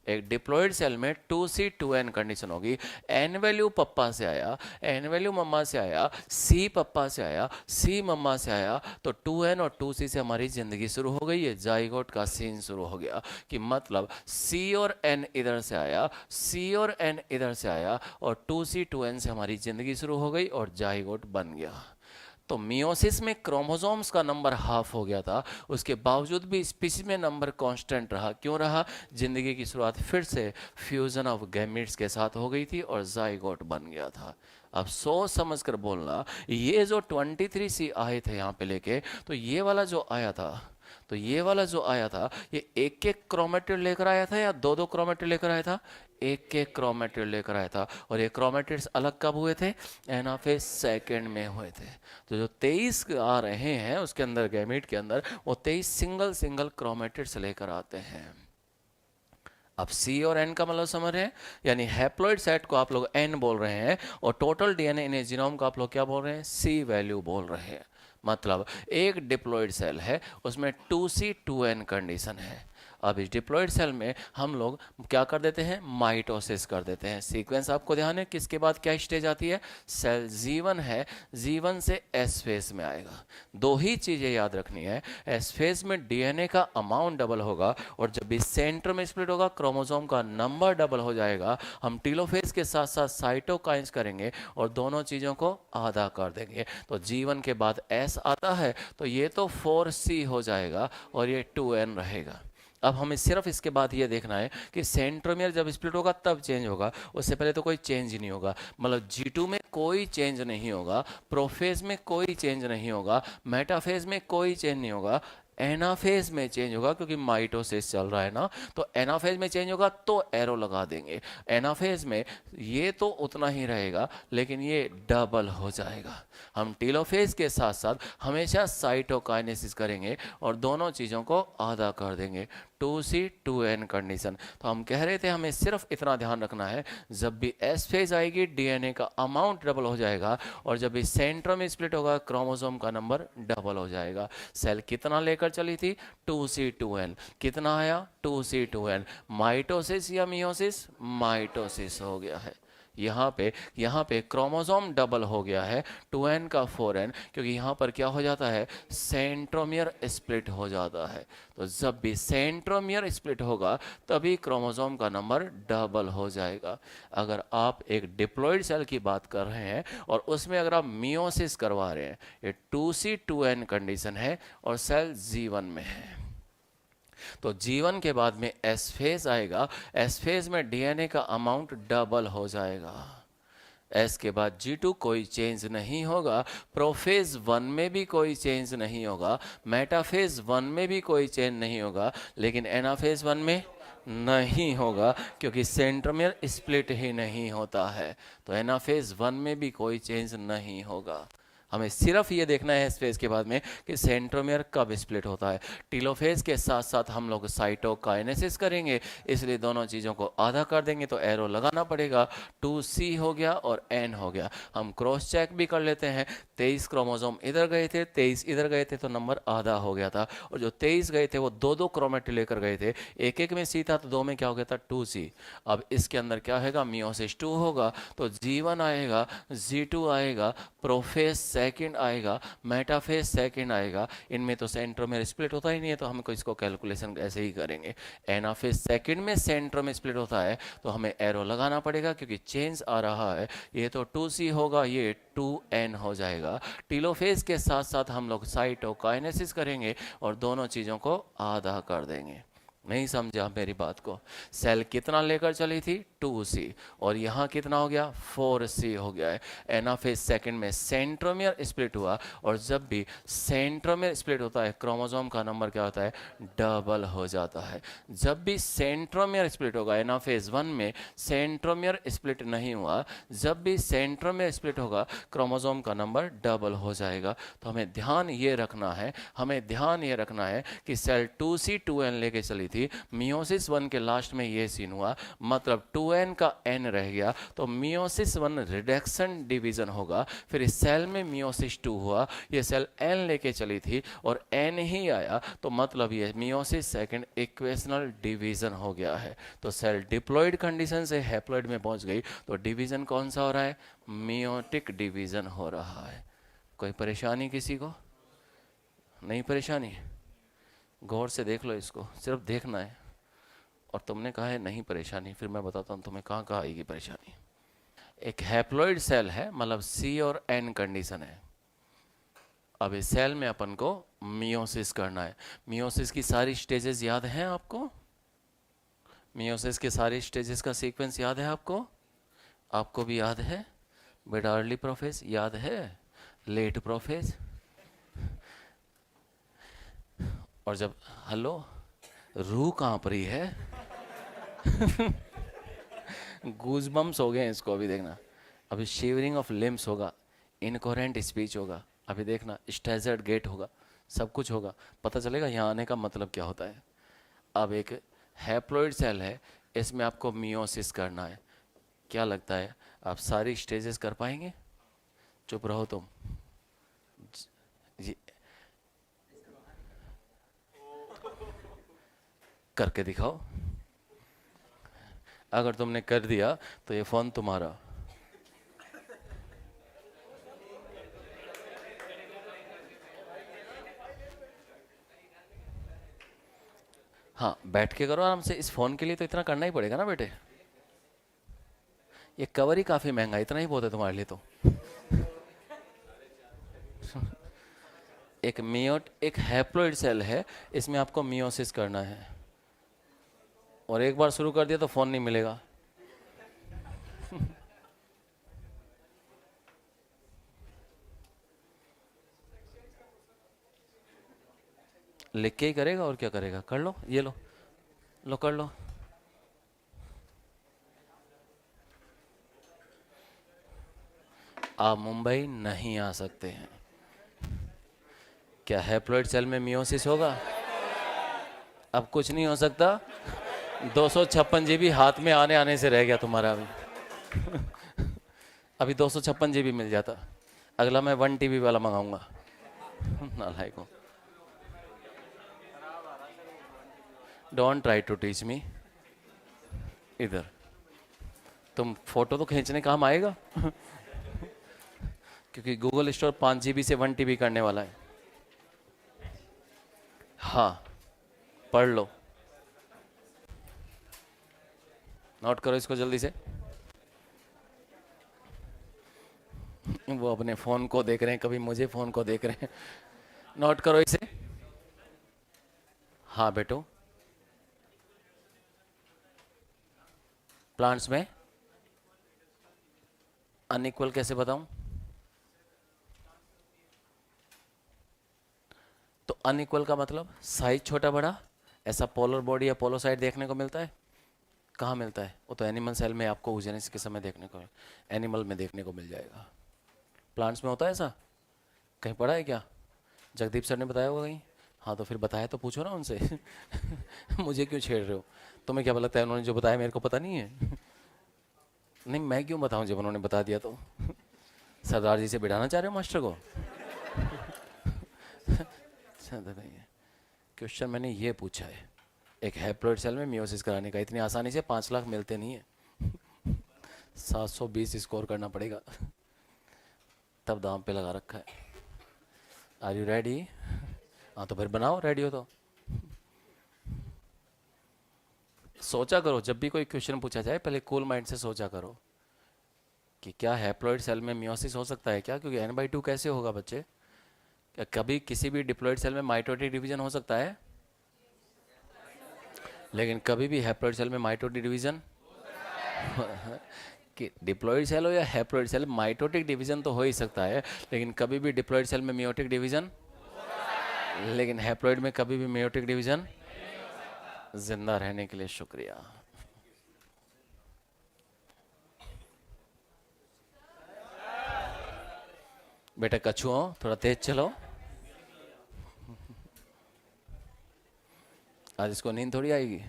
एक डिप्लॉयड सेल में 2C2N कंडीशन होगी। एन वैल्यू पप्पा से आया, एन वैल्यू मम्मा से आया, सी पप्पा से आया, सी मम्मा से आया, तो 2N और 2C से हमारी जिंदगी शुरू हो गई है। जाइगोट का सीन शुरू हो गया कि मतलब सी और एन इधर से आया, सी और एन इधर से आया और 2C2N से हमारी जिंदगी शुरू हो गई और जाइगोट बन गया। तो मियोसिस में क्रोमोसोम्स का नंबर हाफ हो गया था, उसके बावजूद भी स्पीशीज में नंबर कांस्टेंट रहा। क्यों रहा? जिंदगी की शुरुआत फिर से फ्यूजन ऑफ गैमीट्स के साथ हो गई थी और जाइगोट बन गया था। अब सोच समझ कर बोलना, ये जो 23C आए थे यहाँ पे लेके, तो ये वाला जो आया था, तो ये वाला जो आया था, ये एक एक क्रोमेटिड लेकर आया था या दो दो क्रोमेटिड लेकर आया था? एक एक क्रोमेटिड लेकर आया था। और ये क्रोमेटिड्स अलग कब हुए थे? एनाफेज सेकेंड में हुए थे। तो जो 23 आ रहे हैं उसके अंदर, गैमीट के अंदर, वो 23 सिंगल सिंगल क्रोमेटिड्स लेकर आते हैं। अब सी और एन का मतलब समझ रहे हैं, यानी हैप्लॉइड सेट को आप लोग एन बोल रहे हैं और टोटल डीएनए इन जीनोम को आप लोग क्या बोल रहे हैं? सी वैल्यू बोल रहे हैं। मतलब एक डिप्लॉयड सेल है, उसमें 2C2N कंडीशन है। अब इस डिप्लॉयड सेल में हम लोग क्या कर देते हैं? माइटोसिस कर देते हैं। सीक्वेंस आपको ध्यान है किसके बाद क्या स्टेज आती है? सेल G1 है, G1 से एस फेज में आएगा। दो ही चीज़ें याद रखनी है, एस फेज में डीएनए का अमाउंट डबल होगा और जब भी सेंटर में स्प्लिट होगा क्रोमोसोम का नंबर डबल हो जाएगा। हम टीलोफेज के साथ साथ साइटोकाइन्स करेंगे और दोनों चीज़ों को आधा कर देंगे। तो G1 के बाद S आता है तो ये तो 4C हो जाएगा और ये 2N रहेगा। अब हमें सिर्फ इसके बाद ये देखना है कि सेंट्रोमियर जब स्प्लिट होगा तब चेंज होगा, उससे पहले तो कोई चेंज ही नहीं होगा। मतलब G2 में कोई चेंज नहीं होगा, प्रोफेज में कोई चेंज नहीं होगा, मेटाफेज में कोई चेंज नहीं होगा, एनाफेज में चेंज होगा क्योंकि माइटोसिस चल रहा है ना। तो एनाफेज में चेंज होगा तो एरो लगा देंगे। एनाफेज में ये तो उतना ही रहेगा लेकिन ये डबल हो जाएगा। हम टीलोफेज के साथ साथ हमेशा साइटोकाइनेसिस करेंगे और दोनों चीज़ों को आधा कर देंगे। 2C2N condition. तो हम कह रहे थे हमें सिर्फ इतना ध्यान रखना है, जब भी एस फेज आएगी डीएनए का अमाउंट डबल हो जाएगा और जब भी सेंटर में स्प्लिट होगा क्रोमोसोम का नंबर डबल हो जाएगा। सेल कितना लेकर चली थी? 2C2N। कितना आया? 2C2N। माइटोसिस या मियोसिस? माइटोसिस हो गया है। यहाँ पे क्रोमोसोम डबल हो गया है, 2N का 4N, क्योंकि यहाँ पर क्या हो जाता है? सेंट्रोमियर स्प्लिट हो जाता है। तो जब भी सेंट्रोमियर स्प्लिट होगा तभी क्रोमोसोम का नंबर डबल हो जाएगा। अगर आप एक डिप्लॉयड सेल की बात कर रहे हैं और उसमें अगर आप मियोसिस करवा रहे हैं, ये 2C2N कंडीशन है और सेल G1 में है। तो G1 के बाद में एस फेज आएगा, एस फेज में डीएनए का अमाउंट डबल हो जाएगा। एस के बाद G2 कोई चेंज नहीं होगा, प्रोफेज 1 में भी कोई चेंज नहीं होगा, मेटाफेज 1 में भी कोई चेंज नहीं होगा, लेकिन एनाफेज 1 में नहीं होगा क्योंकि सेंट्रोमियर स्प्लिट ही नहीं होता है। तो एनाफेज 1 में भी कोई चेंज नहीं होगा। हमें सिर्फ ये देखना है इस फेज के बाद में कि सेंट्रोमियर कब स्प्लिट होता है। टीलोफेज के साथ साथ हम लोग साइटोकाइनेसिस करेंगे, इसलिए दोनों चीज़ों को आधा कर देंगे तो एरो लगाना पड़ेगा। 2C हो गया और N हो गया। हम क्रॉस चेक भी कर लेते हैं, 23 क्रोमोसोम इधर गए थे, 23 इधर गए थे, तो नंबर आधा हो गया था। और जो 23 गए थे वो दो दो क्रोमेटिड लेकर गए थे, एक एक में C था तो दो में क्या हो गया था? 2C। अब इसके अंदर क्या होगा? मियोसिस 2 होगा तो G1 आएगा, G2 आएगा, प्रोफेज सेकंड आएगा, मेटाफेज सेकंड आएगा। इनमें तो सेंट्रोमियर स्प्लिट होता ही नहीं है तो हमको इसको कैलकुलेशन ऐसे ही करेंगे। एनाफेज सेकंड में सेंट्रोमियर स्प्लिट होता है तो हमें एरो लगाना पड़ेगा क्योंकि चेंज आ रहा है। ये तो 2C होगा, ये 2N हो जाएगा। टीलोफेज के साथ साथ हम लोग साइटोकाइनेसिस करेंगे और दोनों चीज़ों को आधा कर देंगे। नहीं समझा मेरी बात को? सेल कितना लेकर चली थी? 2C और यहाँ कितना हो गया? 4C हो गया है। एनाफेज सेकंड में सेंट्रोमियर स्प्लिट हुआ और जब भी सेंट्रोमियर स्प्लिट होता है क्रोमोसोम का नंबर क्या होता है? डबल हो जाता है। जब भी सेंट्रोमियर स्प्लिट होगा, एनाफेज 1 में सेंट्रोमियर स्प्लिट नहीं हुआ, जब भी सेंट्रोमियर स्प्लिट होगा क्रोमोसोम का नंबर डबल हो जाएगा। तो हमें ध्यान ये रखना है, हमें ध्यान ये रखना है कि सेल 2C2N लेके चली थी थी, मियोसिस 1 के लास्ट में ये सीन हुआ, मतलब 2n का n रह गया, तो मियोसिस 1 रिडक्शन डिवीजन होगा। फिर इस सेल में मियोसिस 2 हुआ, ये सेल n लेके चली थी और n ही आया, तो मतलब ये मियोसिस सेकंड इक्वेशनल डिवीजन हो गया है। तो सेल डिप्लॉइड कंडीशन से हैप्लॉइड में पहुंच गई, तो डिवीजन कौन सा हो रहा है? मियोटिक डिवीजन हो रहा है। कोई परेशानी किसी को? नहीं परेशानी? गौर से देख लो इसको, सिर्फ देखना है। और तुमने कहा है नहीं परेशानी, फिर मैं बताता हूँ तुम्हें कहाँ कहाँ आएगी परेशानी। एक हैप्लॉइड सेल है, मतलब C और N कंडीशन है। अब इस सेल में अपन को मियोसिस करना है। मियोसिस की सारी स्टेजेस याद हैं आपको? मियोसिस के सारे स्टेजेस का सीक्वेंस याद है आपको? आपको भी याद है बेटा? अर्ली प्रोफेज याद है, लेट प्रोफेज, और जब हेलो रूह कांप रही है गूजबम्स हो गए हैं इसको, अभी देखना। अभी शिवरिंग ऑफ लिम्स होगा, इनकोरेंट स्पीच होगा, अभी देखना स्टेजर्ड गेट होगा, सब कुछ होगा, पता चलेगा यहाँ आने का मतलब क्या होता है। अब एक हैप्लॉइड सेल है, इसमें आपको मियोसिस करना है। क्या लगता है आप सारी स्टेजेस कर पाएंगे? चुप रहो तुम जी, करके दिखाओ। अगर तुमने कर दिया तो ये फोन तुम्हारा। हाँ बैठ के करो आराम से, इस फोन के लिए तो इतना करना ही पड़ेगा ना बेटे, ये कवर ही काफी महंगा है, इतना ही बहुत है तुम्हारे लिए तो। एक हैप्लॉइड सेल है, इसमें आपको मियोसिस करना है, और एक बार शुरू कर दिया तो फोन नहीं मिलेगा। लिख के ही करेगा और क्या करेगा? कर लो, ये लो, लो कर लो। आप मुंबई नहीं आ सकते हैं। क्या हैप्लॉइड सेल में मियोसिस होगा? अब कुछ नहीं हो सकता। 256 GB हाथ में आने आने से रह गया तुम्हारा अभी। अभी 256 GB मिल जाता, अगला मैं 1 TB वाला मंगाऊंगा। नालायक हूँ। Don't try to teach me. इधर तुम फोटो तो खींचने काम आएगा क्योंकि गूगल स्टोर 5 GB से 1 TB करने वाला है। हाँ पढ़ लो, नोट करो इसको जल्दी से। वो अपने फोन को देख रहे हैं, कभी मुझे फोन को देख रहे हैं। नोट करो इसे। हाँ बेटो, प्लांट्स में अनइक्वल कैसे बताऊं? तो अनइक्वल का मतलब साइज छोटा बड़ा, ऐसा पोलर बॉडी या पोलो साइड देखने को मिलता है? कहाँ मिलता है? वो तो एनिमल सेल में आपको यूजेनिक्स के समय देखने को, एनिमल में देखने को मिल जाएगा। प्लांट्स में होता है ऐसा? कहीं पढ़ा है क्या? जगदीप सर ने बताया होगा कहीं? हाँ तो फिर बताया तो पूछो ना उनसे मुझे क्यों छेड़ रहे हो? तुम्हें क्या लगता है उन्होंने जो बताया मेरे को पता नहीं है? नहीं मैं क्यों बताऊं जब उन्होंने बता दिया तो। सरदार जी से बिठाना चाह रहे हो मास्टर को? क्वेश्चन मैंने ये पूछा है, एक हैप्लॉइड सेल में मियोसिस कराने का, इतनी आसानी से 5 लाख मिलते नहीं है। 720 स्कोर करना पड़ेगा तब दाम पे लगा रखा है। Are you ready? हाँ तो फिर बनाओ, रेडी हो तो। सोचा करो जब भी कोई क्वेश्चन पूछा जाए, पहले कूल माइंड से सोचा करो कि क्या हैप्लॉइड सेल में मियोसिस हो सकता है क्या? क्योंकि n/2 कैसे होगा बच्चे? क्या कभी किसी भी डिप्लॉइड सेल में माइटोटिक डिवीजन हो सकता है? लेकिन कभी भी हैप्लॉइड सेल में माइटोटिक डिवीजन कि डिप्लॉइड सेल हो या हैप्लॉइड सेल, माइटोटिक डिवीजन तो हो ही सकता है, लेकिन कभी भी डिप्लॉइड सेल में मियोटिक डिवीजन, लेकिन हैप्लॉइड में कभी भी मियोटिक डिवीजन। जिंदा रहने के लिए शुक्रिया। बेटा कछुओं थोड़ा तेज चलो। आज इसको नींद थोड़ी आएगी।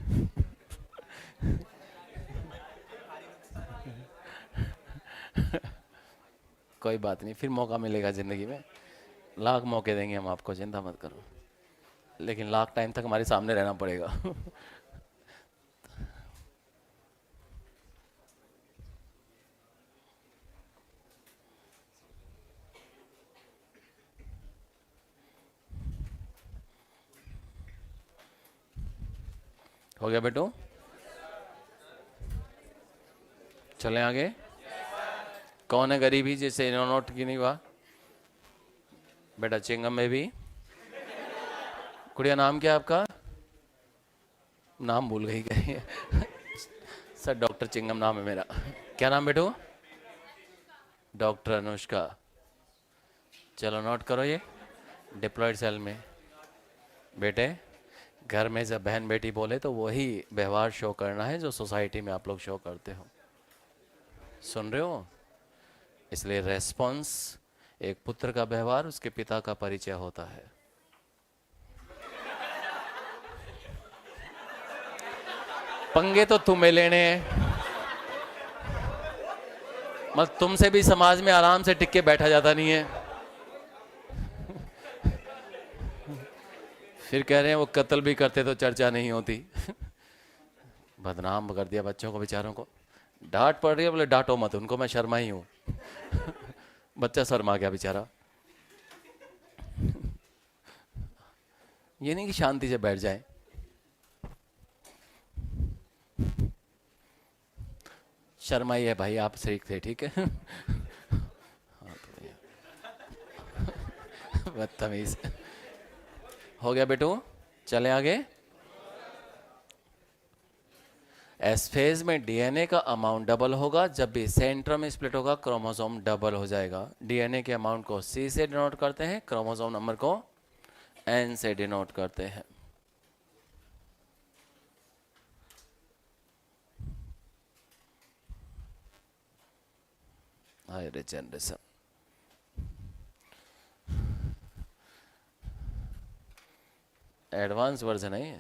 कोई बात नहीं, फिर मौका मिलेगा ज़िंदगी में, लाख मौके देंगे हम आपको, चिंता मत करो, लेकिन लाख टाइम तक हमारे सामने रहना पड़ेगा। हो गया बेटू, चलें आगे। कौन है गरीबी जिसे नोट की नहीं हुआ? बेटा चिंगम में भी। कुड़िया नाम क्या है आपका? नाम भूल गई कहीं। सर डॉक्टर चिंगम नाम है मेरा। क्या नाम बेटू? डॉक्टर अनुष्का। चलो नोट करो ये, डिप्लॉयड सेल में। बेटे घर में जब बहन बेटी बोले तो वही व्यवहार शो करना है जो सोसाइटी में आप लोग शो करते हो। सुन रहे हो? इसलिए रेस्पॉन्स, एक पुत्र का व्यवहार उसके पिता का परिचय होता है। पंगे तो तुम्हें लेने हैं, मतलब तुमसे भी समाज में आराम से टिक के बैठा जाता नहीं है। फिर कह रहे हैं वो कत्ल भी करते तो चर्चा नहीं होती। बदनाम कर दिया बच्चों को बेचारों को। डांट पड़ रही है, बोले डांटो मत उनको, मैं शर्मा ही हूँ। बच्चा शर्मा गया बेचारा। ये नहीं कि शांति से बैठ जाए। शर्मा ही है भाई, आप सीख थे, ठीक है। बदतमीज। हो गया बेटू, चले आगे। एस फेज में डीएनए का अमाउंट डबल होगा, जब भी सेंट्रोम स्प्लिट होगा क्रोमोसोम डबल हो जाएगा। डीएनए के अमाउंट को सी से डिनोट करते हैं, क्रोमोसोम नंबर को एन से डिनोट करते हैं। हाय जनरेशन, एडवांस वर्जन है ये।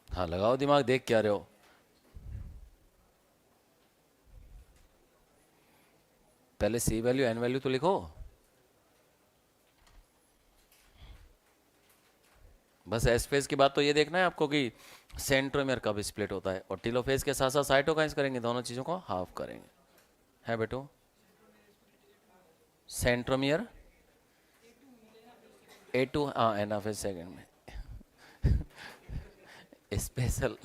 हाँ लगाओ दिमाग, देख क्या रहे हो? पहले सी वैल्यू एन वैल्यू तो लिखो। बस एस फेज की बात तो ये देखना है आपको कि सेंट्रोमियर कब स्प्लिट होता है, और टीलोफेज के साथ साथ साइटोकाइंस करेंगे, दोनों चीज़ों को हाफ करेंगे। है बेटो? सेंट्रोमियर A2, हाँ एनाफेज सेकेंड में। स्पेशल।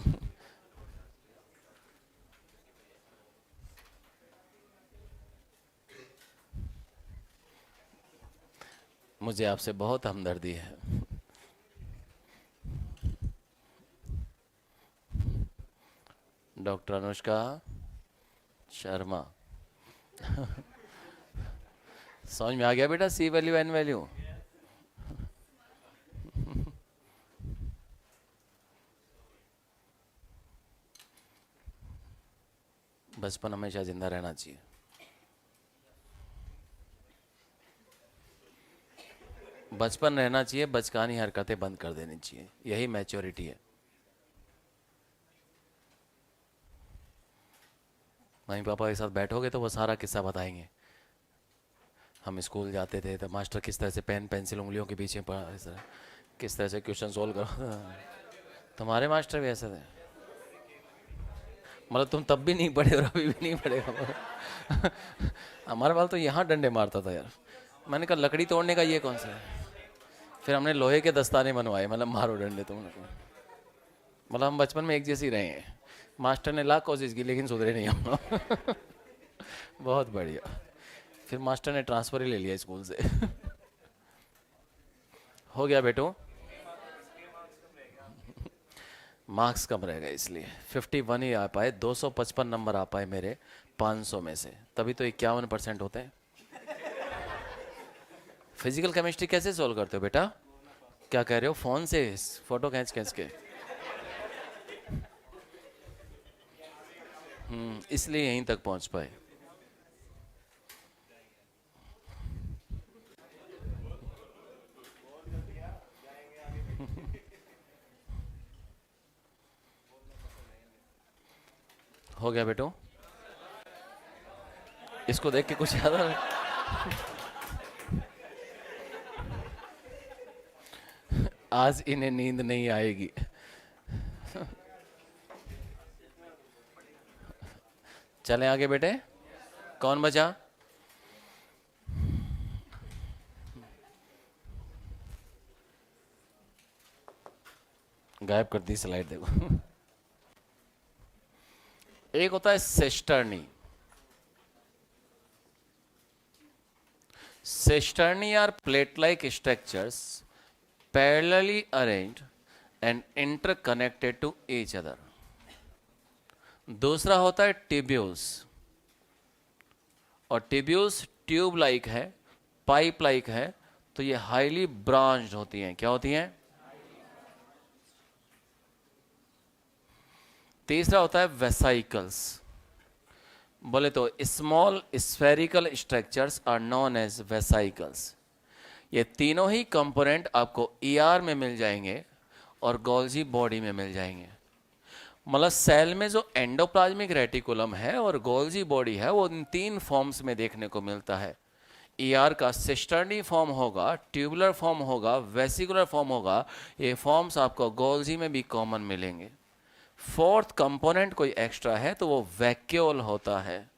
मुझे आपसे बहुत हमदर्दी है। डॉक्टर अनुष्का शर्मा। समझ में आ गया बेटा सी वैल्यू एन वैल्यू? बचपन हमेशा जिंदा रहना चाहिए। बचपन रहना चाहिए, बचकानी हरकतें बंद कर देनी चाहिए, यही मैच्योरिटी है। मम्मी पापा के साथ बैठोगे तो वो सारा किस्सा बताएंगे। हम स्कूल जाते थे तो मास्टर किस तरह से पेन पेंसिल उंगलियों के पीछे पड़ा, इस तरह किस तरह से क्वेश्चन सोल्व करो। तुम्हारे मास्टर भी ऐसे थे? मतलब तुम तब भी नहीं पढ़े और अभी भी नहीं पढ़े। हमारे वाल तो यहाँ डंडे मारता था यार। मैंने कहा लकड़ी तोड़ने का ये कौन सा है? फिर हमने लोहे के दस्ताने बनवाए, मतलब मारो डंडे तुम लोग। मतलब हम बचपन में एक जैसे ही रहे हैं। मास्टर ने लाख कोशिश की लेकिन सुधरे नहीं हम लोग। बहुत बढ़िया। फिर मास्टर ने ट्रांसफ़र ही ले लिया स्कूल से। हो गया बेटो? मार्क्स कम रहेगा इसलिए 51 ही आ पाए, 255 नंबर आ पाए मेरे 500 में से, तभी तो 51% होते हैं। फिजिकल केमिस्ट्री कैसे सोल्व करते हो बेटा? क्या कह रहे हो? फोन से फोटो खींच खींच के? इसलिए यहीं तक पहुंच पाए। हो गया बेटो? इसको देख के कुछ याद आ रहा है? आज इन्हें नींद नहीं आएगी। चलें आगे बेटे। कौन बचा? गायब कर दी स्लाइड, देखो। एक होता है cisternae. Cisternae are plate like structures parallelly arranged and interconnected to each other. दूसरा होता है टिब्यूल्स, और टिब्यूल्स ट्यूब लाइक है, पाइप लाइक है, तो ये हाईली ब्रांच्ड होती हैं। क्या होती हैं? तीसरा होता है वेसाइकल्स। बोले तो small spherical structures are known as vesicles. ये तीनों ही कंपोनेंट आपको ईआर में मिल जाएंगे और गोल्जी बॉडी में मिल जाएंगे। मतलब सेल में जो एंडोप्लाज्मिक रेटिकुलम है और गोल्जी बॉडी है, वो इन तीन फॉर्म्स में देखने को मिलता है। ईआर का सिस्टर्नी फॉर्म होगा, ट्यूबुलर फॉर्म होगा, वेसिकुलर फॉर्म होगा। ये फॉर्म्स आपको गोल्जी में भी कॉमन मिलेंगे। फोर्थ कंपोनेंट कोई एक्स्ट्रा है तो वो वैक्यूल होता है।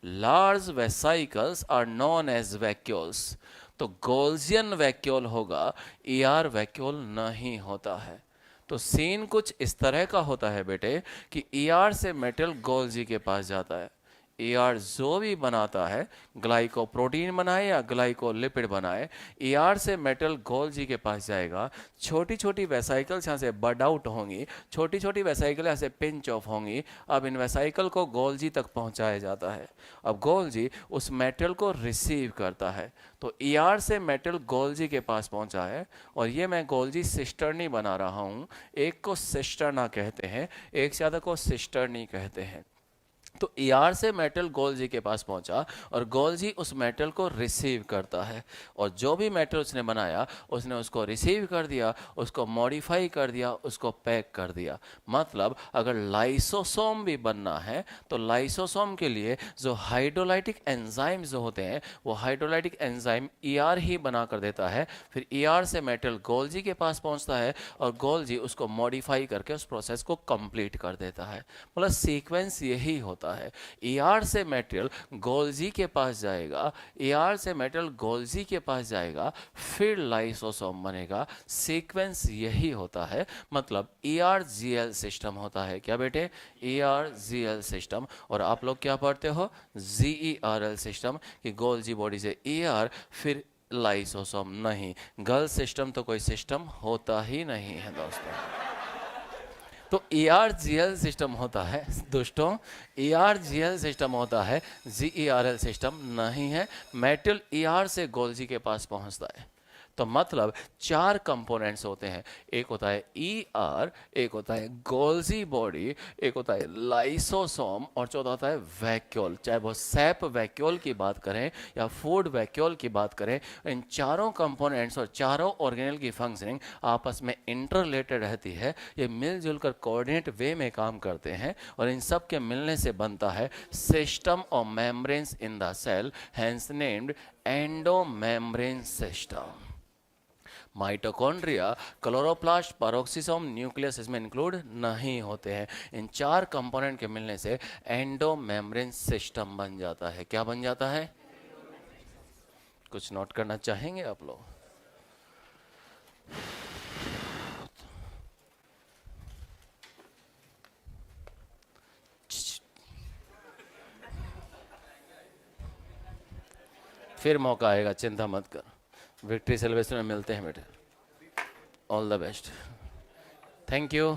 Large vesicles are known as vacuoles. तो गोल्जियन वैक्यूल होगा, ईआर वैक्यूल नहीं होता है। तो सीन कुछ इस तरह का होता है बेटे कि ईआर से मेटल गोल्जी के पास जाता है। ईआर जो भी बनाता है, ग्लाइकोप्रोटीन बनाए या ग्लाइकोलिपिड बनाए, ईआर से मेटल गोल्जी के पास जाएगा। छोटी छोटी वेसाइकल्स यहाँ से बड आउट होंगी, छोटी छोटी वेसाइकल यहाँ से पिंच ऑफ होंगी। अब इन वेसाइकल को गोल्जी तक पहुँचाया जाता है। अब गोल्जी उस मेटल को रिसीव करता है। तो ईआर से मेटल गोल्जी के पास पहुँचा है, और ये मैं गोल्जी सिस्टर्नी बना रहा हूँ। एक को सिस्टर्ना कहते हैं, एक से ज़्यादा को सिस्टर्नी कहते हैं। तो ईआर से मेटल गोल्जी के पास पहुंचा और गोल्जी उस मेटल को रिसीव करता है, और जो भी मेटल उसने बनाया उसने उसको रिसीव कर दिया, उसको मॉडिफाई कर दिया, उसको पैक कर दिया। मतलब अगर लाइसोसोम भी बनना है तो लाइसोसोम के लिए जो हाइड्रोलाइटिक एंजाइम जो होते हैं, वो हाइड्रोलाइटिक एंजाइम ईआर ही बना कर देता है। फिर ईआर से मेटल गोल्जी के पास पहुंचता है और गोल्जी उसको मॉडिफाई करके उस प्रोसेस को कंप्लीट कर देता है। मतलब सीक्वेंस यही होता है। ईआर से मेटल गोल्जी के पास जाएगा, ईआर से मेटल गोल्जी के पास जाएगा, फिर लाइसोसोम बनेगा। सीक्वेंस यही होता है। मतलब ईआर-जीएल सिस्टम होता है। क्या बेटे? ER-GL system. और आप लोग क्या पढ़ते हो? जीईआरएल सिस्टम, कि गोल्जी बॉडी से ईआर फिर लाइसोसोम। नहीं, गर्ल सिस्टम तो कोई सिस्टम होता ही नहीं है दोस्तों। तो ईआर-जीएल सिस्टम होता है दोस्तों, ईआर-जीएल सिस्टम होता है, जीईआरएल सिस्टम नहीं है। मेटल ईआर से गोल्जी के पास पहुंचता है। तो मतलब चार कंपोनेंट्स होते हैं। एक होता है ईआर, एक होता है गोल्जी बॉडी, एक होता है लाइसोसोम, और चौथा होता है वैक्यूल। चाहे वो सैप वैक्यूल की बात करें या फूड वैक्यूल की बात करें, इन चारों कंपोनेंट्स और चारों ऑर्गेनल की फंक्शनिंग आपस में इंटररिलेटेड रहती है। ये मिलजुल कर कोऑर्डिनेट वे में काम करते हैं, और इन सब के मिलने से बनता है system of membranes in the cell, hence named endomembrane system. Mitochondria, chloroplast, peroxisome, nucleus इसमें इंक्लूड नहीं होते हैं। इन चार कंपोनेंट के मिलने से एंडोमेम्ब्रेन सिस्टम बन जाता है। क्या बन जाता है? कुछ नोट करना चाहेंगे आप लोग? फिर मौका आएगा, चिंता मत कर। विक्ट्री सेलिब्रेशन में मिलते हैं बेटे। All the best. Thank you.